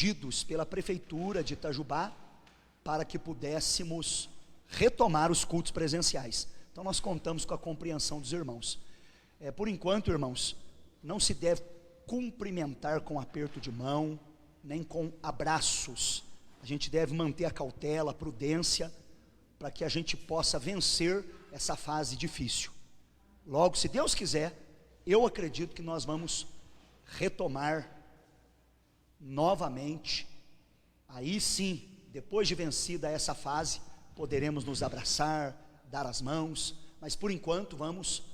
pedidos pela Prefeitura de Itajubá para que pudéssemos retomar os cultos presenciais. Então nós contamos com a compreensão dos irmãos. Por enquanto, irmãos, não se deve cumprimentar com aperto de mão, nem com abraços. A gente deve manter a cautela, a prudência, para que a gente possa vencer essa fase difícil. Logo, se Deus quiser, eu acredito que nós vamos retomar novamente. Aí sim, depois de vencida essa fase, poderemos nos abraçar, dar as mãos, mas por enquanto vamos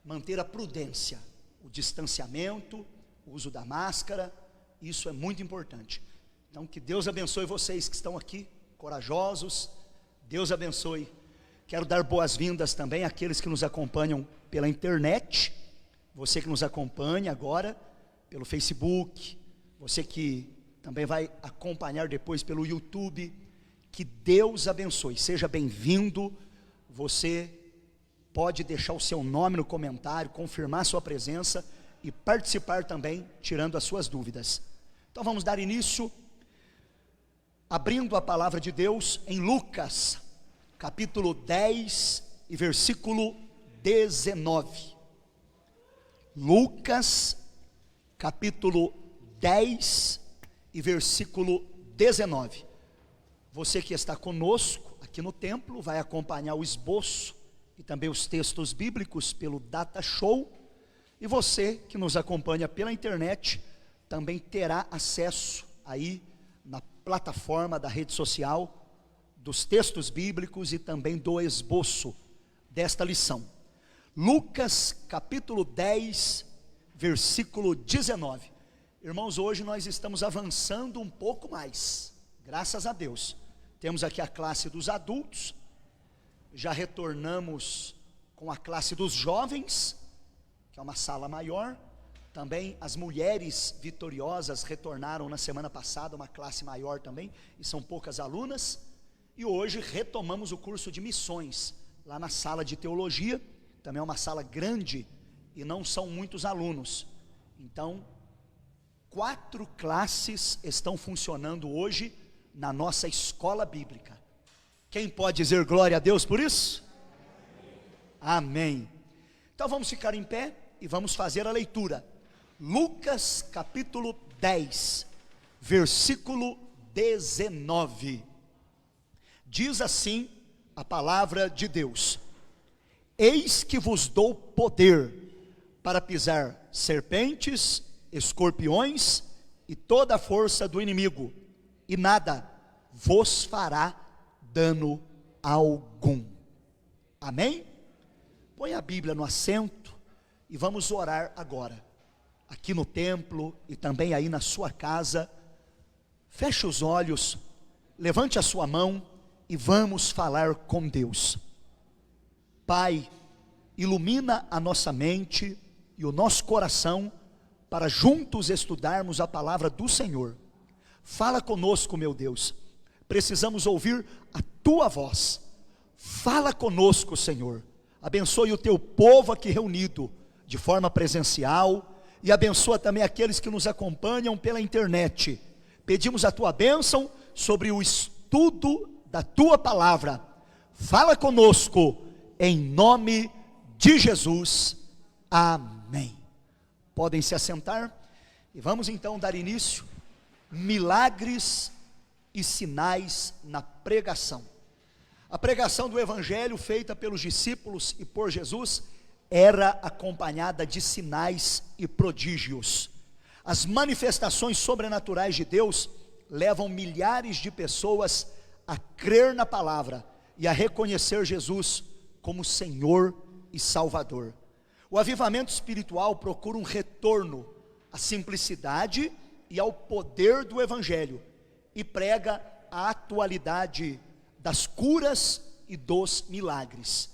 manter a prudência, o distanciamento, o uso da máscara. Isso é muito importante. Então que Deus abençoe vocês que estão aqui, corajosos. Deus abençoe. Quero dar boas-vindas também àqueles que nos acompanham pela internet, você que nos acompanha agora pelo Facebook, você que também vai acompanhar depois pelo YouTube. Que Deus abençoe, seja bem-vindo. Você pode deixar o seu nome no comentário, confirmar sua presença e participar também, tirando as suas dúvidas. Então vamos dar início, abrindo a palavra de Deus em Lucas, capítulo 10 e versículo 19. Lucas, capítulo 10 e versículo 19. Você que está conosco aqui no templo vai acompanhar o esboço e também os textos bíblicos pelo Data Show, e você que nos acompanha pela internet também terá acesso aí na plataforma da rede social dos textos bíblicos e também do esboço desta lição. Lucas capítulo 10, versículo 19. Irmãos, hoje nós estamos avançando um pouco mais, graças a Deus. Temos aqui a classe dos adultos, já retornamos com a classe dos jovens, que é uma sala maior. Também as mulheres vitoriosas retornaram na semana passada, uma classe maior também, e são poucas alunas. E hoje retomamos o curso de missões, lá na sala de teologia, também é uma sala grande, e não são muitos alunos. Então, 4 classes estão funcionando hoje na nossa escola bíblica. Quem pode dizer glória a Deus por isso? Amém. Então vamos ficar em pé e vamos fazer a leitura. Lucas capítulo 10, versículo 19. Diz assim a palavra de Deus: eis que vos dou poder para pisar serpentes, escorpiões e toda a força do inimigo, e nada vos fará dano algum. Amém? Põe a Bíblia no assento e vamos orar agora, aqui no templo e também aí na sua casa. Feche os olhos, levante a sua mão e vamos falar com Deus. Pai, ilumina a nossa mente e o nosso coração para juntos estudarmos a palavra do Senhor. Fala conosco, meu Deus, precisamos ouvir a Tua voz. Fala conosco, Senhor. Abençoe o Teu povo aqui reunido de forma presencial, e abençoa também aqueles que nos acompanham pela internet. Pedimos a Tua bênção sobre o estudo da Tua palavra. Fala conosco, em nome de Jesus. Amém. Podem se assentar e vamos então dar início. Milagres e sinais na pregação. A pregação do evangelho feita pelos discípulos e por Jesus era acompanhada de sinais e prodígios. As manifestações sobrenaturais de Deus levam milhares de pessoas a crer na palavra e a reconhecer Jesus como Senhor e Salvador. O avivamento espiritual procura um retorno à simplicidade e ao poder do evangelho, e prega a atualidade das curas e dos milagres.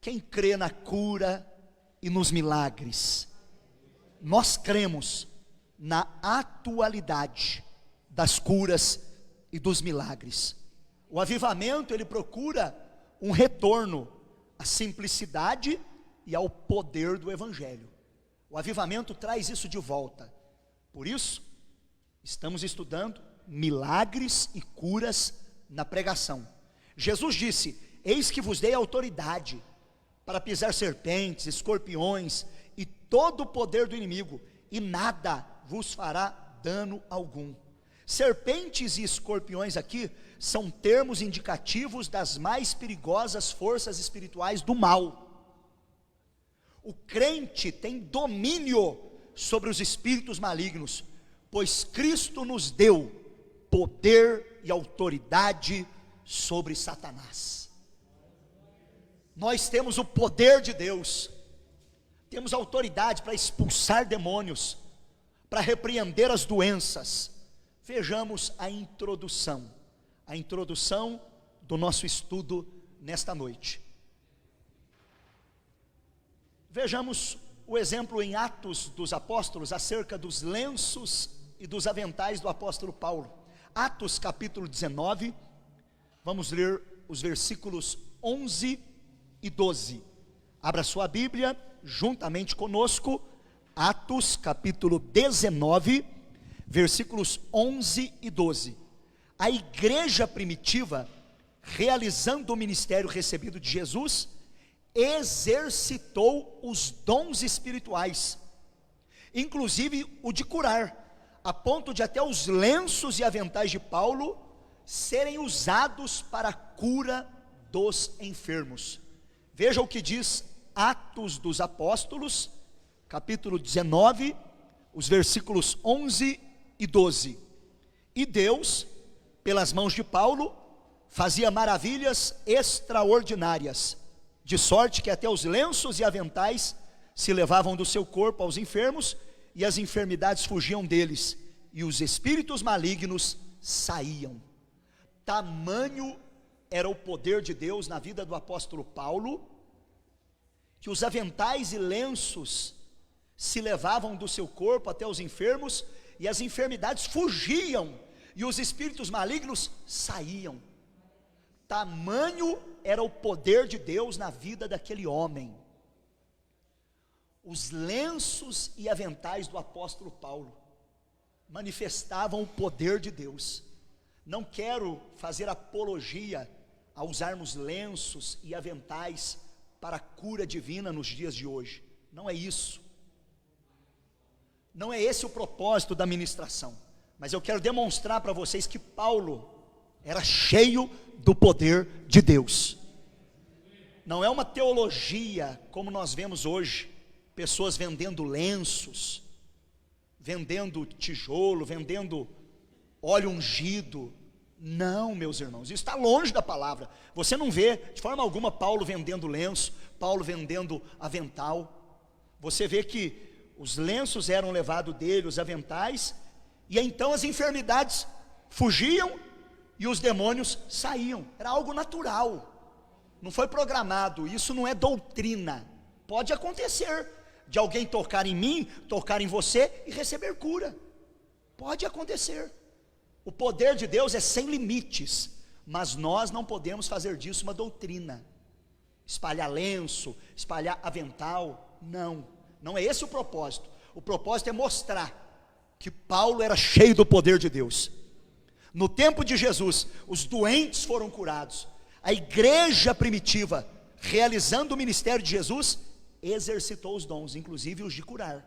Quem crê na cura e nos milagres? Nós cremos na atualidade das curas e dos milagres. O avivamento, ele procura um retorno à simplicidade e ao poder do evangelho. O avivamento traz isso de volta. Por isso, Estamos estudando milagres e curas na pregação. Jesus disse: eis que vos dei autoridade para pisar serpentes, escorpiões e todo o poder do inimigo, e nada vos fará dano algum. Serpentes e escorpiões aqui são termos indicativos das mais perigosas forças espirituais do mal. O crente tem domínio sobre os espíritos malignos, pois Cristo nos deu poder e autoridade sobre Satanás. Nós temos o poder de Deus, temos autoridade para expulsar demônios, para repreender as doenças. Vejamos a introdução do nosso estudo nesta noite. Vejamos o exemplo em Atos dos Apóstolos acerca dos lenços e dos aventais do apóstolo Paulo. Atos capítulo 19, vamos ler os versículos 11 e 12. Abra sua Bíblia juntamente conosco, Atos capítulo 19, versículos 11 e 12. A igreja primitiva, realizando o ministério recebido de Jesus, exercitou os dons espirituais, inclusive o de curar, a ponto de até os lenços e aventais de Paulo serem usados para a cura dos enfermos. Veja o que diz Atos dos Apóstolos, capítulo 19, os versículos 11 e 12. E Deus, pelas mãos de Paulo, fazia maravilhas extraordinárias, de sorte que até os lenços e aventais se levavam do seu corpo aos enfermos, e as enfermidades fugiam deles, e os espíritos malignos saíam. Tamanho era o poder de Deus na vida do apóstolo Paulo, que os aventais e lenços se levavam do seu corpo até os enfermos, e as enfermidades fugiam, e os espíritos malignos saíam. Tamanho era o poder de Deus na vida daquele homem. Os lenços e aventais do apóstolo Paulo manifestavam o poder de Deus. Não quero fazer apologia a usarmos lenços e aventais para a cura divina nos dias de hoje. Não é isso. Não é esse o propósito da ministração. Mas eu quero demonstrar para vocês que Paulo era cheio do poder de Deus. Não é uma teologia como nós vemos hoje, pessoas vendendo lenços, vendendo tijolo, vendendo óleo ungido. Não, meus irmãos, isso está longe da palavra. Você não vê de forma alguma Paulo vendendo lenço, Paulo vendendo avental. Você vê que os lenços eram levados dele, os aventais, e então as enfermidades fugiam e os demônios saíam. Era algo natural, não foi programado. Isso não é doutrina. Pode acontecer de alguém tocar em mim, tocar em você e receber cura. Pode acontecer. O poder de Deus é sem limites, mas nós não podemos fazer disso uma doutrina. Espalhar lenço, espalhar avental, não é esse o propósito. O propósito é mostrar que Paulo era cheio do poder de Deus. No tempo de Jesus, os doentes foram curados. A igreja primitiva, realizando o ministério de Jesus, exercitou os dons, inclusive os de curar.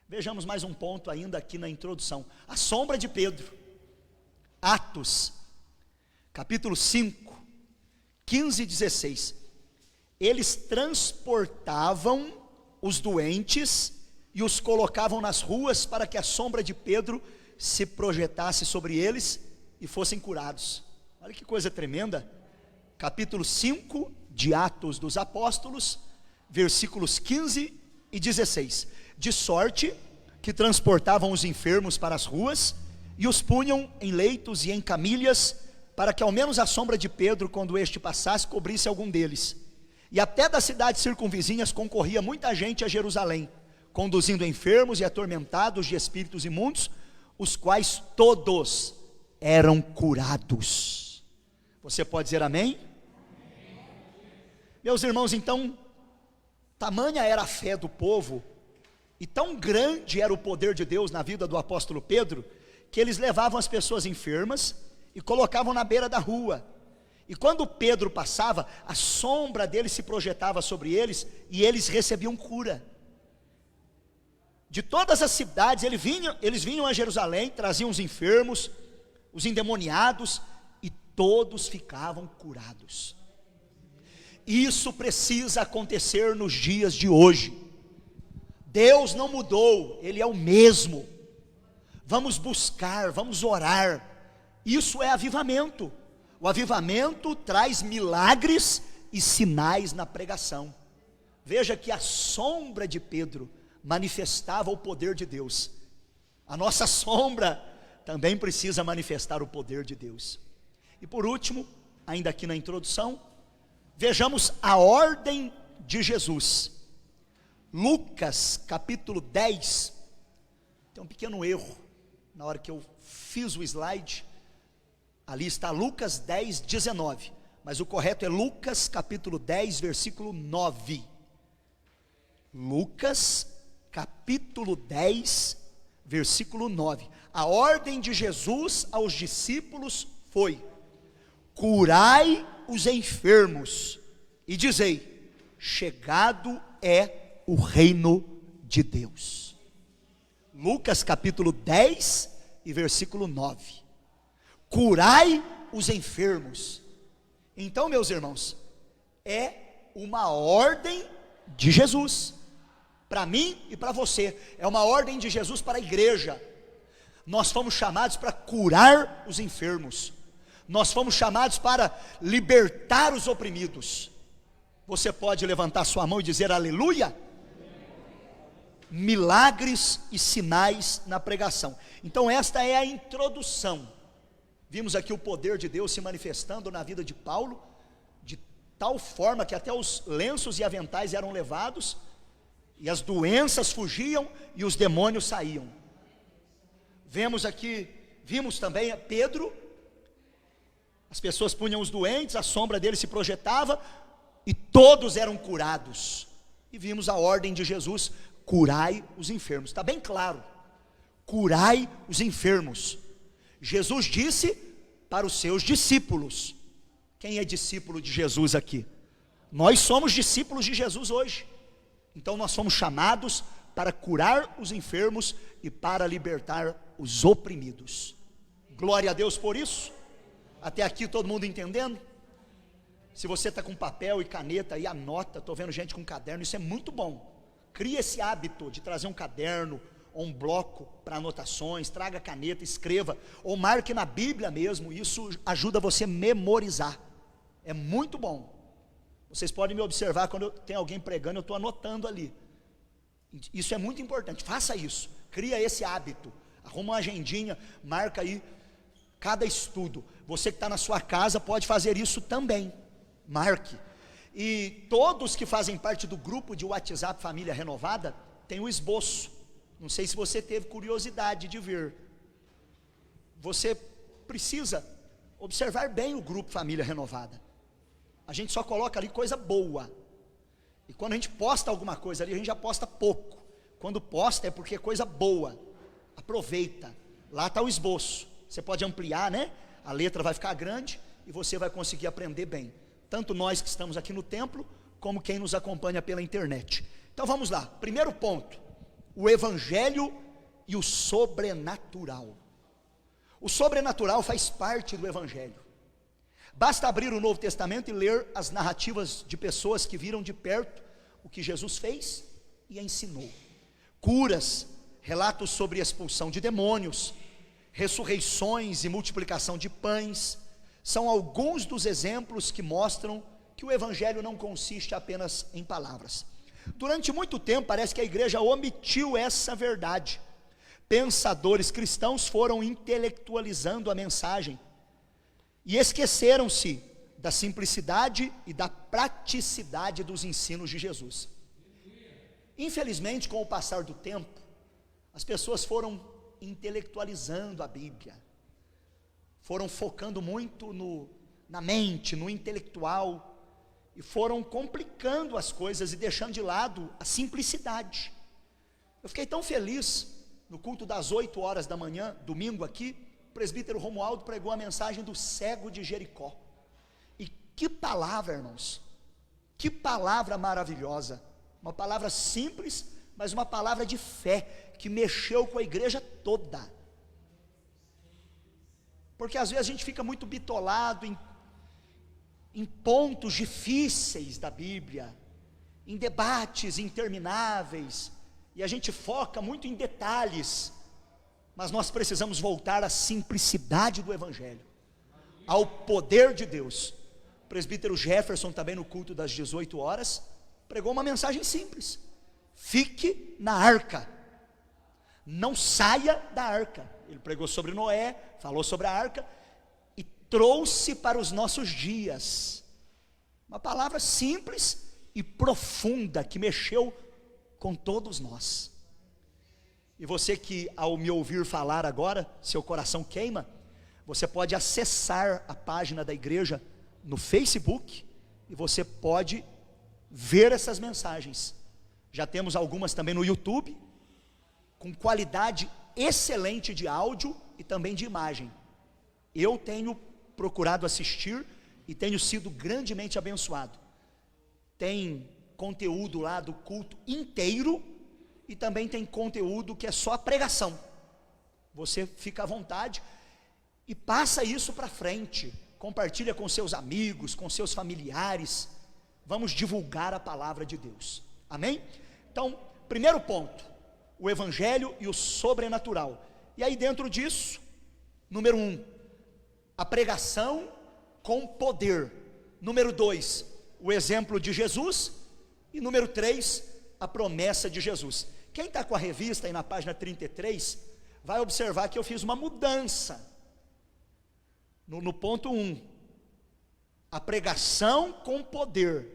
Vejamos mais um ponto ainda aqui na introdução. A sombra de Pedro. Atos, capítulo 5, 15 e 16. Eles transportavam os doentes e os colocavam nas ruas para que a sombra de Pedro se projetasse sobre eles e fossem curados. Olha que coisa tremenda. Capítulo 5 de Atos dos Apóstolos, versículos 15 e 16. De sorte que transportavam os enfermos para as ruas e os punham em leitos e em camilhas, para que ao menos a sombra de Pedro, quando este passasse, cobrisse algum deles. E até das cidades circunvizinhas concorria muita gente a Jerusalém, conduzindo enfermos e atormentados de espíritos imundos, os quais todos eram curados. Você pode dizer amém? Meus irmãos, então, tamanha era a fé do povo, e tão grande era o poder de Deus na vida do apóstolo Pedro, que eles levavam as pessoas enfermas e colocavam na beira da rua. E quando Pedro passava, a sombra dele se projetava sobre eles e eles recebiam cura. De todas as cidades, eles vinham a Jerusalém, traziam os enfermos, os endemoniados, e todos ficavam curados. Isso precisa acontecer nos dias de hoje. Deus não mudou, Ele é o mesmo. Vamos buscar, vamos orar. Isso é avivamento. O avivamento traz milagres e sinais na pregação. Veja que a sombra de Pedro manifestava o poder de Deus. A nossa sombra também precisa manifestar o poder de Deus. E por último, ainda aqui na introdução, vejamos a ordem de Jesus. Lucas capítulo 10, tem um pequeno erro, na hora que eu fiz o slide, ali está Lucas 10, 19, mas o correto é Lucas capítulo 10, versículo 9, Lucas capítulo 10, versículo 9, a ordem de Jesus aos discípulos foi: curai os enfermos, e dizei, chegado é o reino de Deus. Lucas capítulo 10 e versículo 9, curai os enfermos. Então, meus irmãos, é uma ordem de Jesus, para mim e para você, é uma ordem de Jesus para a igreja. Nós fomos chamados para curar os enfermos, nós fomos chamados para libertar os oprimidos. Você pode levantar sua mão e dizer aleluia? Milagres e sinais na pregação. Então esta é a introdução. Vimos aqui o poder de Deus se manifestando na vida de Paulo, de tal forma que até os lenços e aventais eram levados, e as doenças fugiam e os demônios saíam. Vimos também Pedro, as pessoas punham os doentes, a sombra dele se projetava, e todos eram curados. E vimos a ordem de Jesus: curai os enfermos. Está bem claro, curai os enfermos. Jesus disse para os seus discípulos. Quem é discípulo de Jesus aqui? Nós somos discípulos de Jesus hoje. Então nós somos chamados para curar os enfermos e para libertar os oprimidos. Glória a Deus por isso. Até aqui todo mundo entendendo? Se você está com papel e caneta aí, anota. Estou vendo gente com caderno, isso é muito bom. Crie esse hábito de trazer um caderno ou um bloco para anotações, traga caneta, escreva, ou marque na Bíblia mesmo. Isso ajuda você a memorizar, é muito bom. Vocês podem me observar quando tem alguém pregando, eu estou anotando ali. Isso é muito importante, faça isso, cria esse hábito, arruma uma agendinha, marca aí cada estudo. Você que está na sua casa pode fazer isso também, marque. E todos que fazem parte do grupo de WhatsApp Família Renovada, tem o esboço. Não sei se você teve curiosidade de ver. Você precisa observar bem o grupo Família Renovada. A gente só coloca ali coisa boa. E quando a gente posta alguma coisa ali, a gente já posta pouco. Quando posta é porque é coisa boa. Aproveita. Lá está o esboço. Você pode ampliar, né? A letra vai ficar grande e você vai conseguir aprender bem. Tanto nós que estamos aqui no templo, como quem nos acompanha pela internet. Então vamos lá, primeiro ponto, o evangelho e o sobrenatural. O sobrenatural faz parte do evangelho. Basta abrir o Novo Testamento e ler as narrativas de pessoas que viram de perto o que Jesus fez e ensinou. Curas, relatos sobre expulsão de demônios, ressurreições e multiplicação de pães, são alguns dos exemplos que mostram que o evangelho não consiste apenas em palavras. Durante muito tempo parece que a igreja omitiu essa verdade. Pensadores cristãos foram intelectualizando a mensagem e esqueceram-se da simplicidade e da praticidade dos ensinos de Jesus. Infelizmente, com o passar do tempo, as pessoas foram intelectualizando a Bíblia, foram focando muito na mente, no intelectual, e foram complicando as coisas e deixando de lado a simplicidade. Eu fiquei tão feliz no culto das 8 horas da manhã, domingo aqui, o presbítero Romualdo pregou a mensagem do cego de Jericó. E que palavra, irmãos, que palavra maravilhosa, uma palavra simples, mas uma palavra de fé, que mexeu com a igreja toda. Porque às vezes a gente fica muito bitolado em pontos difíceis da Bíblia, em debates intermináveis, e a gente foca muito em detalhes, mas nós precisamos voltar à simplicidade do Evangelho, ao poder de Deus. O presbítero Jefferson, também no culto das 18 horas, pregou uma mensagem simples: fique na arca, não saia da arca. Ele pregou sobre Noé, falou sobre a arca, e trouxe para os nossos dias, uma palavra simples e profunda, que mexeu com todos nós. E você que ao me ouvir falar agora, seu coração queima, você pode acessar a página da igreja no Facebook, e você pode ver essas mensagens. Já temos algumas também no YouTube, com qualidade excelente de áudio e também de imagem. Eu tenho procurado assistir e tenho sido grandemente abençoado. Tem conteúdo lá do culto inteiro, e também tem conteúdo que é só a pregação. Você fica à vontade e passa isso para frente, compartilha com seus amigos, com seus familiares. Vamos divulgar a palavra de Deus, amém? Então, primeiro ponto, o Evangelho e o sobrenatural. E aí dentro disso, número 1, a pregação com poder. Número 2, o exemplo de Jesus. E número 3, a promessa de Jesus. Quem está com a revista aí na página 33, vai observar que eu fiz uma mudança no ponto 1, a pregação com poder.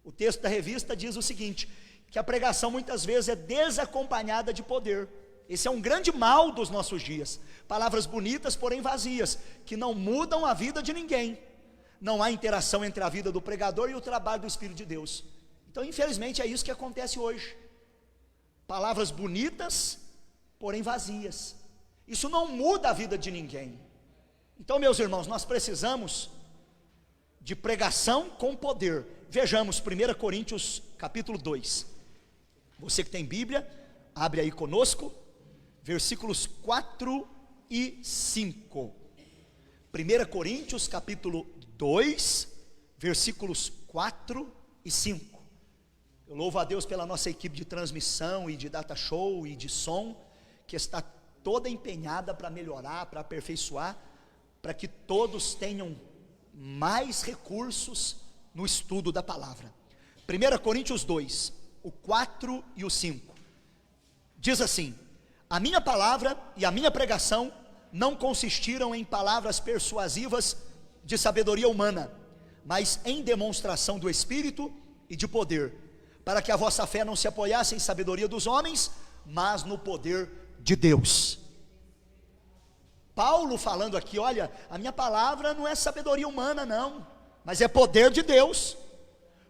O texto da revista diz o seguinte, que a pregação muitas vezes é desacompanhada de poder. Esse é um grande mal dos nossos dias, palavras bonitas porém vazias, que não mudam a vida de ninguém. Não há interação entre a vida do pregador e o trabalho do Espírito de Deus. Então, infelizmente, é isso que acontece hoje. Palavras bonitas, porém vazias. Isso não muda a vida de ninguém. Então, meus irmãos, nós precisamos de pregação com poder. Vejamos 1 Coríntios capítulo 2. Você que tem Bíblia, abre aí conosco, versículos 4 e 5. 1 Coríntios capítulo 2, versículos 4 e 5. Eu louvo a Deus pela nossa equipe de transmissão e de data show e de som, que está toda empenhada para melhorar, para aperfeiçoar, para que todos tenham mais recursos no estudo da palavra. 1 Coríntios 2, o 4 e o 5, diz assim: a minha palavra e a minha pregação não consistiram em palavras persuasivas de sabedoria humana, mas em demonstração do Espírito e de poder, para que a vossa fé não se apoiasse em sabedoria dos homens, mas no poder de Deus. Paulo falando aqui, olha, a minha palavra não é sabedoria humana não, mas é poder de Deus,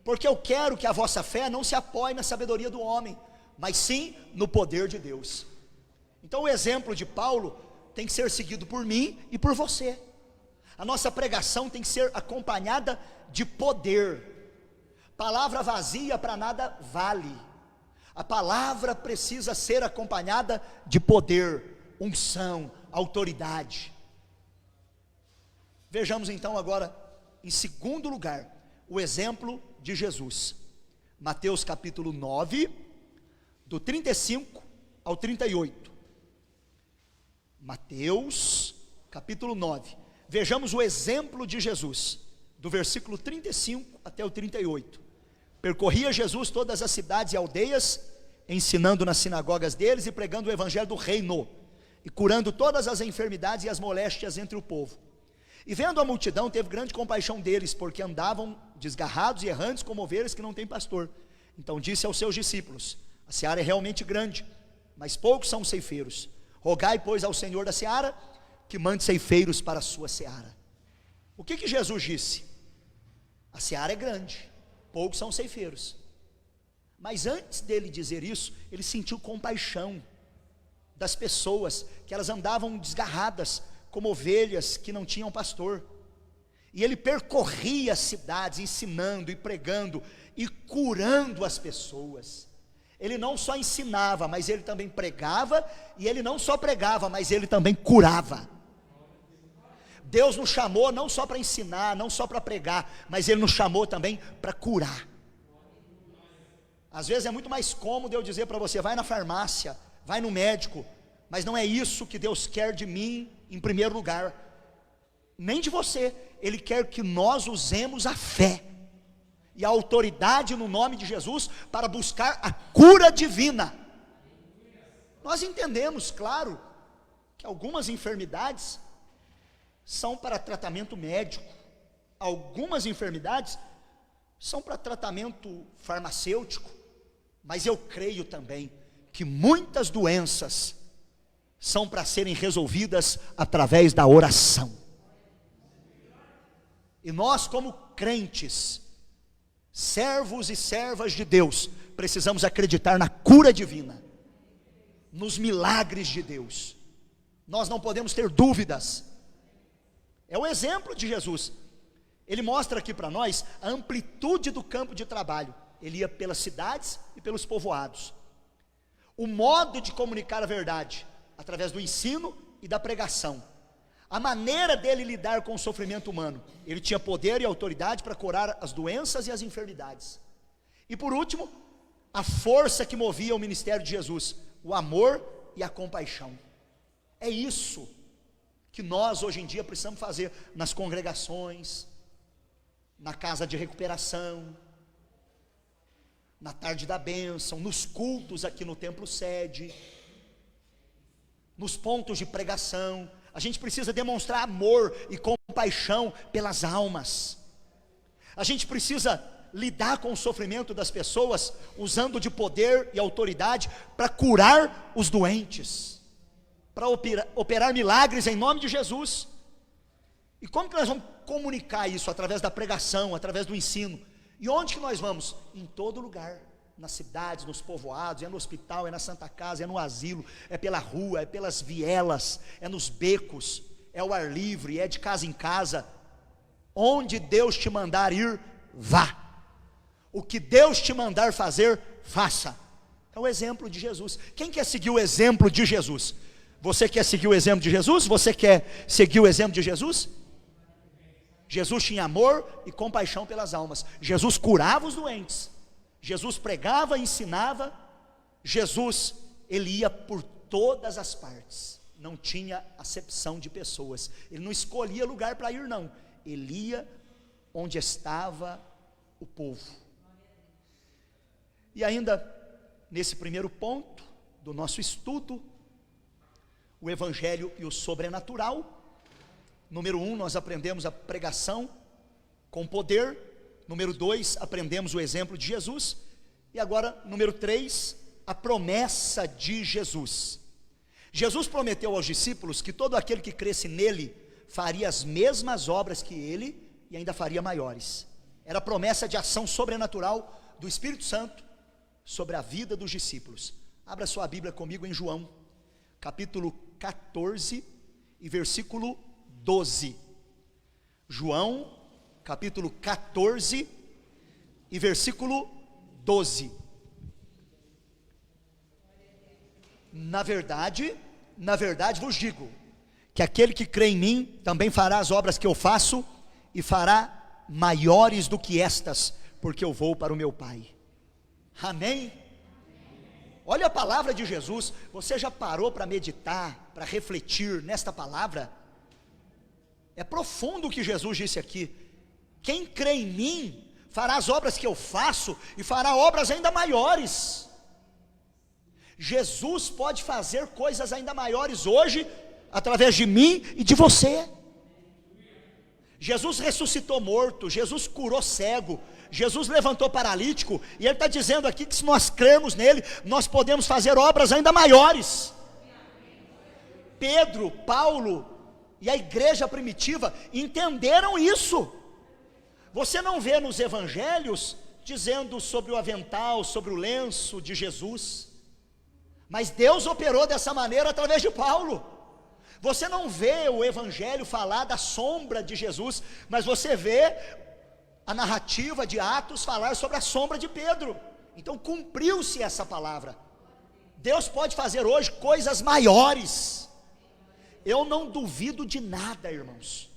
porque eu quero que a vossa fé não se apoie na sabedoria do homem, mas sim no poder de Deus. Então o exemplo de Paulo tem que ser seguido por mim e por você. A nossa pregação tem que ser acompanhada de poder. Palavra vazia para nada vale. A palavra precisa ser acompanhada de poder, unção, autoridade. Vejamos então agora, em segundo lugar, o exemplo de Jesus. Mateus capítulo 9, do 35 ao 38. Mateus capítulo 9. Vejamos o exemplo de Jesus, do versículo 35 até o 38. Percorria Jesus todas as cidades e aldeias, ensinando nas sinagogas deles e pregando o evangelho do reino, e curando todas as enfermidades e as moléstias entre o povo. E vendo a multidão, teve grande compaixão deles, porque andavam desgarrados e errantes como ovelhas que não têm pastor. Então disse aos seus discípulos: a seara é realmente grande, mas poucos são os ceifeiros. Rogai, pois, ao Senhor da seara, que mande ceifeiros para a sua seara. O que Jesus disse? A seara é grande, poucos são ceifeiros. Mas antes dele dizer isso, ele sentiu compaixão das pessoas, que elas andavam desgarradas, como ovelhas que não tinham pastor. E ele percorria as cidades, ensinando e pregando e curando as pessoas. Ele não só ensinava, mas ele também pregava, e ele não só pregava, mas ele também curava. Deus nos chamou não só para ensinar, não só para pregar, mas ele nos chamou também para curar. Às vezes é muito mais cômodo eu dizer para você: vai na farmácia, vai no médico, mas não é isso que Deus quer de mim em primeiro lugar, nem de você. Ele quer que nós usemos a fé e a autoridade no nome de Jesus para buscar a cura divina. Nós entendemos, claro, que algumas enfermidades são para tratamento médico, algumas enfermidades são para tratamento farmacêutico, mas eu creio também que muitas doenças são para serem resolvidas através da oração. E nós, como crentes, servos e servas de Deus, precisamos acreditar na cura divina, nos milagres de Deus. Nós não podemos ter dúvidas. É o exemplo de Jesus. Ele mostra aqui para nós a amplitude do campo de trabalho. Ele ia pelas cidades e pelos povoados. O modo de comunicar a verdade, através do ensino e da pregação. A maneira dele lidar com o sofrimento humano. Ele tinha poder e autoridade para curar as doenças e as enfermidades. E por último, a força que movia o ministério de Jesus: o amor e a compaixão. É isso que nós hoje em dia precisamos fazer nas congregações, na casa de recuperação, na tarde da bênção, nos cultos aqui no templo sede, nos pontos de pregação. A gente precisa demonstrar amor e compaixão pelas almas. A gente precisa lidar com o sofrimento das pessoas, usando de poder e autoridade para curar os doentes, para operar milagres em nome de Jesus. E como que nós vamos comunicar isso? Através da pregação, através do ensino. E onde que nós vamos? Em todo lugar, nas cidades, nos povoados, é no hospital, é na Santa Casa, é no asilo, é pela rua, é pelas vielas, é nos becos, é ao ar livre, é de casa em casa. Onde Deus te mandar ir, vá. O que Deus te mandar fazer, faça. É o exemplo de Jesus. Quem quer seguir o exemplo de Jesus? Você quer seguir o exemplo de Jesus? Você quer seguir o exemplo de Jesus? Jesus tinha amor e compaixão pelas almas. Jesus curava os doentes. Jesus pregava, ensinava. Jesus, ele ia por todas as partes. Não tinha acepção de pessoas. Ele não escolhia lugar para ir, não. Ele ia onde estava o povo. E ainda, nesse primeiro ponto do nosso estudo, o evangelho e o sobrenatural. Número 1, nós aprendemos a pregação com poder. Número 2, aprendemos o exemplo de Jesus. E agora, número 3, a promessa de Jesus. Jesus prometeu aos discípulos que todo aquele que cresce nele faria as mesmas obras que ele e ainda faria maiores. Era a promessa de ação sobrenatural do Espírito Santo sobre a vida dos discípulos. Abra sua Bíblia comigo em João, capítulo 14 e versículo 12. João, capítulo 14 e versículo 12. Na verdade vos digo, que aquele que crê em mim, também fará as obras que eu faço, e fará maiores do que estas, porque eu vou para o meu Pai. Amém? Olha a palavra de Jesus. Você já parou para meditar, para refletir nesta palavra? É profundo o que Jesus disse aqui. Quem crê em mim, fará as obras que eu faço, e fará obras ainda maiores. Jesus pode fazer coisas ainda maiores hoje, através de mim e de você. Jesus ressuscitou morto, Jesus curou cego, Jesus levantou paralítico, e Ele está dizendo aqui que se nós crermos nele, nós podemos fazer obras ainda maiores. Pedro, Paulo e a igreja primitiva entenderam isso. Você não vê nos evangelhos dizendo sobre o avental, sobre o lenço de Jesus. Mas Deus operou dessa maneira através de Paulo. Você não vê o Evangelho falar da sombra de Jesus, mas você vê a narrativa de Atos falar sobre a sombra de Pedro. Então cumpriu-se essa palavra. Deus pode fazer hoje coisas maiores. Eu não duvido de nada, irmãos.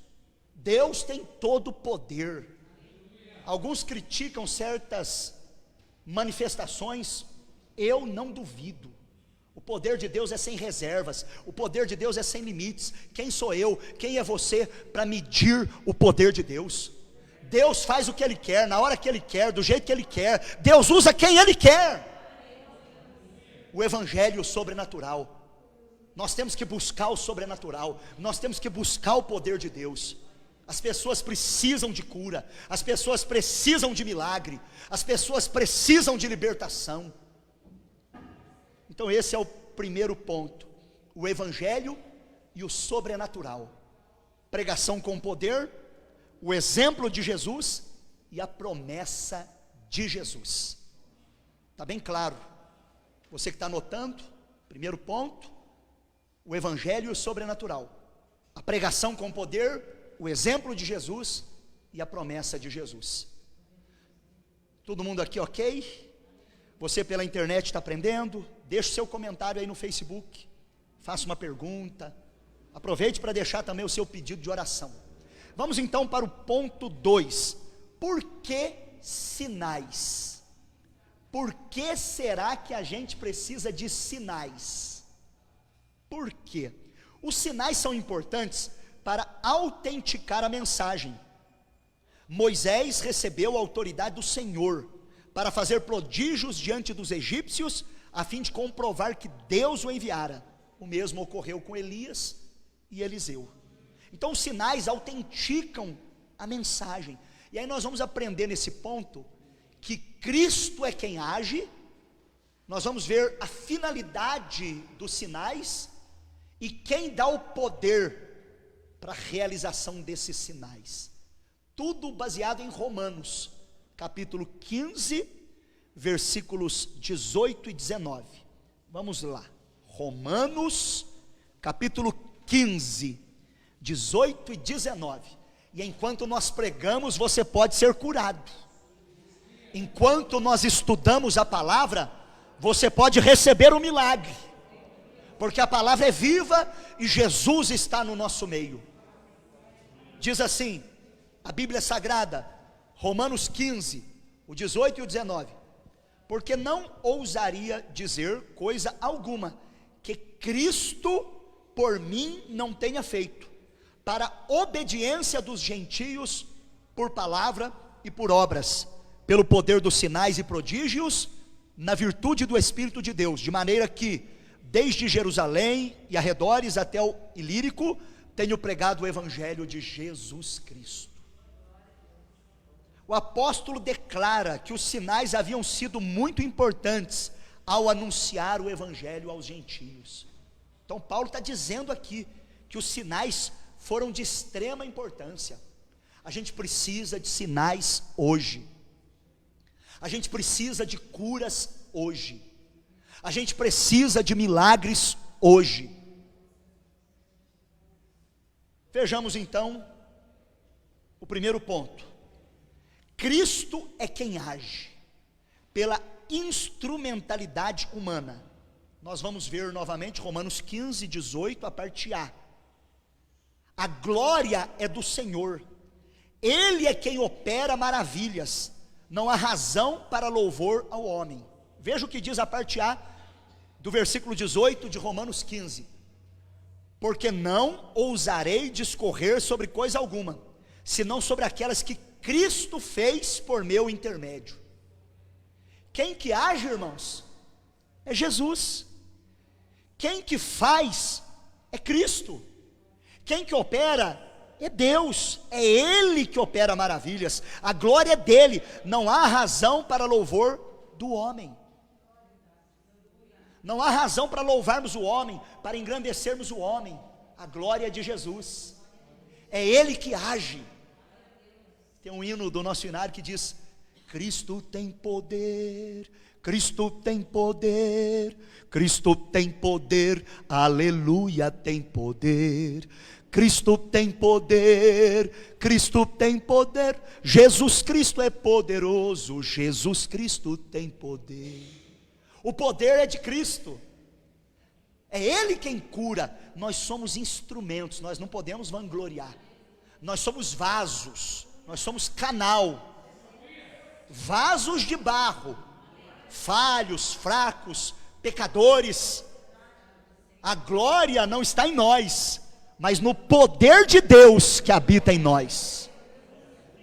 Deus tem todo o poder. Alguns criticam certas manifestações, eu não duvido. O poder de Deus é sem reservas, o poder de Deus é sem limites. Quem sou eu, quem é você para medir o poder de Deus? Deus faz o que Ele quer, na hora que Ele quer, do jeito que Ele quer. Deus usa quem Ele quer. O Evangelho sobrenatural, nós temos que buscar o sobrenatural, nós temos que buscar o poder de Deus. As pessoas precisam de cura, as pessoas precisam de milagre, as pessoas precisam de libertação. Então esse é o primeiro ponto, o Evangelho e o sobrenatural, pregação com poder, o exemplo de Jesus e a promessa de Jesus. Está bem claro? Você que está anotando, primeiro ponto, o Evangelho e o sobrenatural, a pregação com poder, o exemplo de Jesus e a promessa de Jesus. Todo mundo aqui ok? Você pela internet está aprendendo? Deixe o seu comentário aí no Facebook, faça uma pergunta, aproveite para deixar também o seu pedido de oração. Vamos então para o ponto 2, por que sinais? Por que será que a gente precisa de sinais? Por quê? Os sinais são importantes para autenticar a mensagem. Moisés recebeu a autoridade do Senhor para fazer prodígios diante dos egípcios, a fim de comprovar que Deus o enviara. O mesmo ocorreu com Elias e Eliseu. Então os sinais autenticam a mensagem. E aí nós vamos aprender nesse ponto que Cristo é quem age. Nós vamos ver a finalidade dos sinais e quem dá o poder para a realização desses sinais. Tudo baseado em Romanos, capítulo 15, versículos 18 e 19. Vamos lá. Romanos, capítulo 15, 18 e 19. E enquanto nós pregamos, você pode ser curado. Enquanto nós estudamos a palavra, você pode receber o milagre. Porque a palavra é viva e Jesus está no nosso meio. Diz assim, a Bíblia Sagrada, Romanos 15, o 18 e o 19. Porque não ousaria dizer coisa alguma que Cristo por mim não tenha feito, para obediência dos gentios, por palavra e por obras, pelo poder dos sinais e prodígios, na virtude do Espírito de Deus, de maneira que, desde Jerusalém e arredores até o Ilírico, tenho pregado o Evangelho de Jesus Cristo. O apóstolo declara que os sinais haviam sido muito importantes ao anunciar o Evangelho aos gentios. Então Paulo está dizendo aqui que os sinais foram de extrema importância. A gente precisa de sinais hoje. A gente precisa de curas hoje. A gente precisa de milagres hoje. Vejamos então o primeiro ponto. Cristo é quem age pela instrumentalidade humana. Nós vamos ver novamente Romanos 15, 18, a parte A. A glória é do Senhor, Ele é quem opera maravilhas, não há razão para louvor ao homem. Veja o que diz a parte A do versículo 18 de Romanos 15. Porque não ousarei discorrer sobre coisa alguma, senão sobre aquelas que Cristo fez por meu intermédio. Quem que age, irmãos? É Jesus. Quem que faz é Cristo. Quem que opera é Deus. É Ele que opera maravilhas. A glória é dele. Não há razão para louvor do homem. Não há razão para louvarmos o homem, para engrandecermos o homem. A glória é de Jesus. É Ele que age. Tem um hino do nosso hinário que diz: Cristo tem poder, Cristo tem poder, Cristo tem poder, aleluia, tem poder. Cristo tem poder, Cristo tem poder, Jesus Cristo é poderoso, Jesus Cristo tem poder. O poder é de Cristo, é Ele quem cura. Nós somos instrumentos, nós não podemos vangloriar. Nós somos vasos, nós somos canal, vasos de barro, falhos, fracos, pecadores. A glória não está em nós, mas no poder de Deus que habita em nós.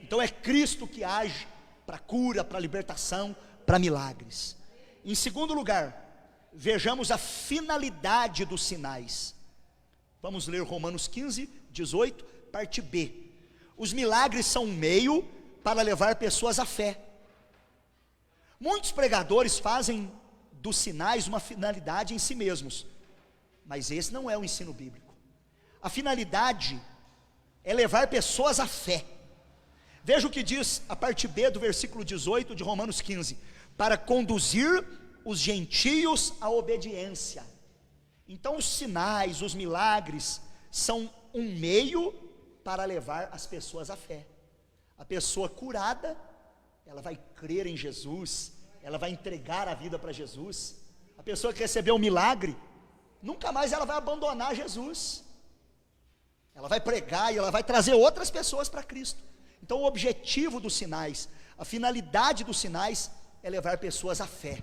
Então é Cristo que age para cura, para libertação, para milagres. Em segundo lugar, vejamos a finalidade dos sinais. Vamos ler Romanos 15, 18, parte B. Os milagres são um meio para levar pessoas à fé. Muitos pregadores fazem dos sinais uma finalidade em si mesmos, mas esse não é o ensino bíblico. A finalidade é levar pessoas à fé. Veja o que diz a parte B do versículo 18 de Romanos 15: para conduzir os gentios à obediência. Então os sinais, os milagres são um meio para levar as pessoas à fé. A pessoa curada, ela vai crer em Jesus, ela vai entregar a vida para Jesus. A pessoa que recebeu um milagre, nunca mais ela vai abandonar Jesus. Ela vai pregar e ela vai trazer outras pessoas para Cristo. Então o objetivo dos sinais, a finalidade dos sinais é levar pessoas à fé.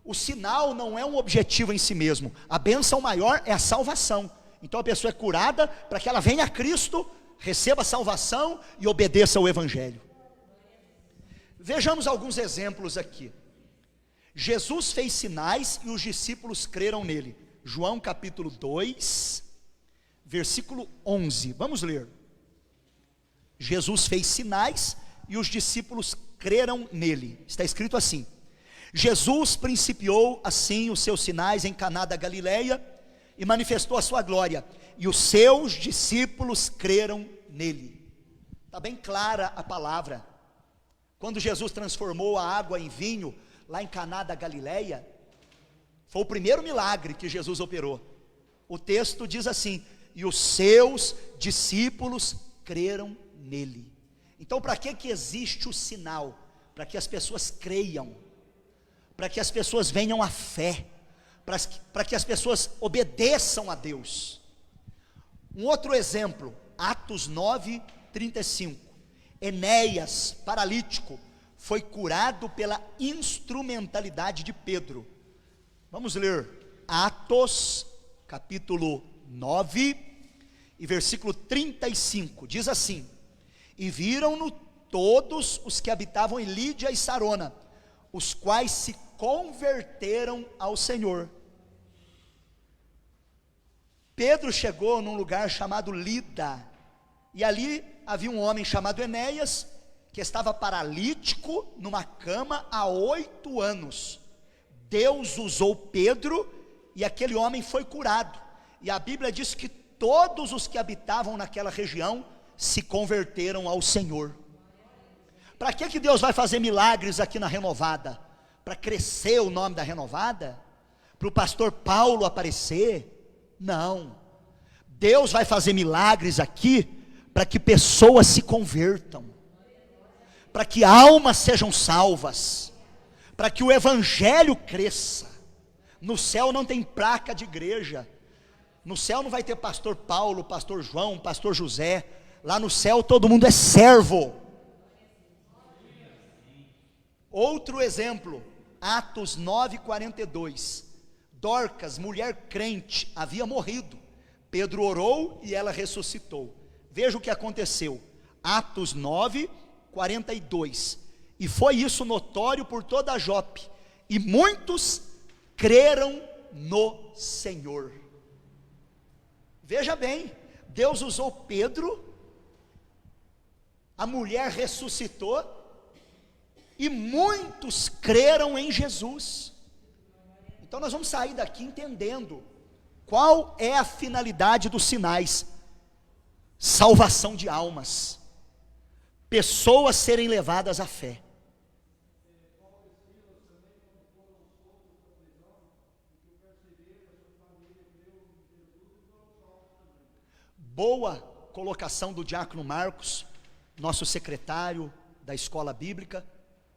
O sinal não é um objetivo em si mesmo. A bênção maior é a salvação. Então a pessoa é curada para que ela venha a Cristo, receba a salvação e obedeça ao Evangelho. Vejamos alguns exemplos aqui. Jesus fez sinais e os discípulos creram nele. João capítulo 2, versículo 11, vamos ler. Jesus fez sinais e os discípulos creram nele. Está escrito assim: Jesus principiou assim os seus sinais em Caná da Galileia e manifestou a sua glória, e os seus discípulos creram nele. Está bem clara a palavra. Quando Jesus transformou a água em vinho, lá em Caná da Galileia, foi o primeiro milagre que Jesus operou. O texto diz assim: e os seus discípulos creram nele. Então para que existe o sinal? Para que as pessoas creiam, para que as pessoas venham à fé, para que as pessoas obedeçam a Deus. Um outro exemplo, Atos 9, 35. Enéas, paralítico, foi curado pela instrumentalidade de Pedro. Vamos ler Atos capítulo 9 e versículo 35, diz assim: e viram-no todos os que habitavam em Lídia e Sarona, os quais se converteram ao Senhor. Pedro chegou num lugar chamado Lida, e ali havia um homem chamado Enéas, que estava paralítico numa cama há 8 anos. Deus usou Pedro, e aquele homem foi curado, e a Bíblia diz que todos os que habitavam naquela região se converteram ao Senhor. Para que Deus vai fazer milagres aqui na Renovada? Para crescer o nome da Renovada? Para o pastor Paulo aparecer? Não. Deus vai fazer milagres aqui para que pessoas se convertam, para que almas sejam salvas, para que o Evangelho cresça. No céu não tem placa de igreja, no céu não vai ter pastor Paulo, pastor João, pastor José. Lá no céu todo mundo é servo. Outro exemplo, Atos 9, 42. Dorcas, mulher crente, havia morrido. Pedro orou e ela ressuscitou. Veja o que aconteceu. Atos 9, 42. E foi isso notório por toda a Jope, e muitos creram no Senhor. Veja bem, Deus usou Pedro, a mulher ressuscitou, e muitos creram em Jesus. Então nós vamos sair daqui entendendo qual é a finalidade dos sinais: salvação de almas, pessoas serem levadas à fé. Boa colocação do diácono Marcos, nosso secretário da escola bíblica.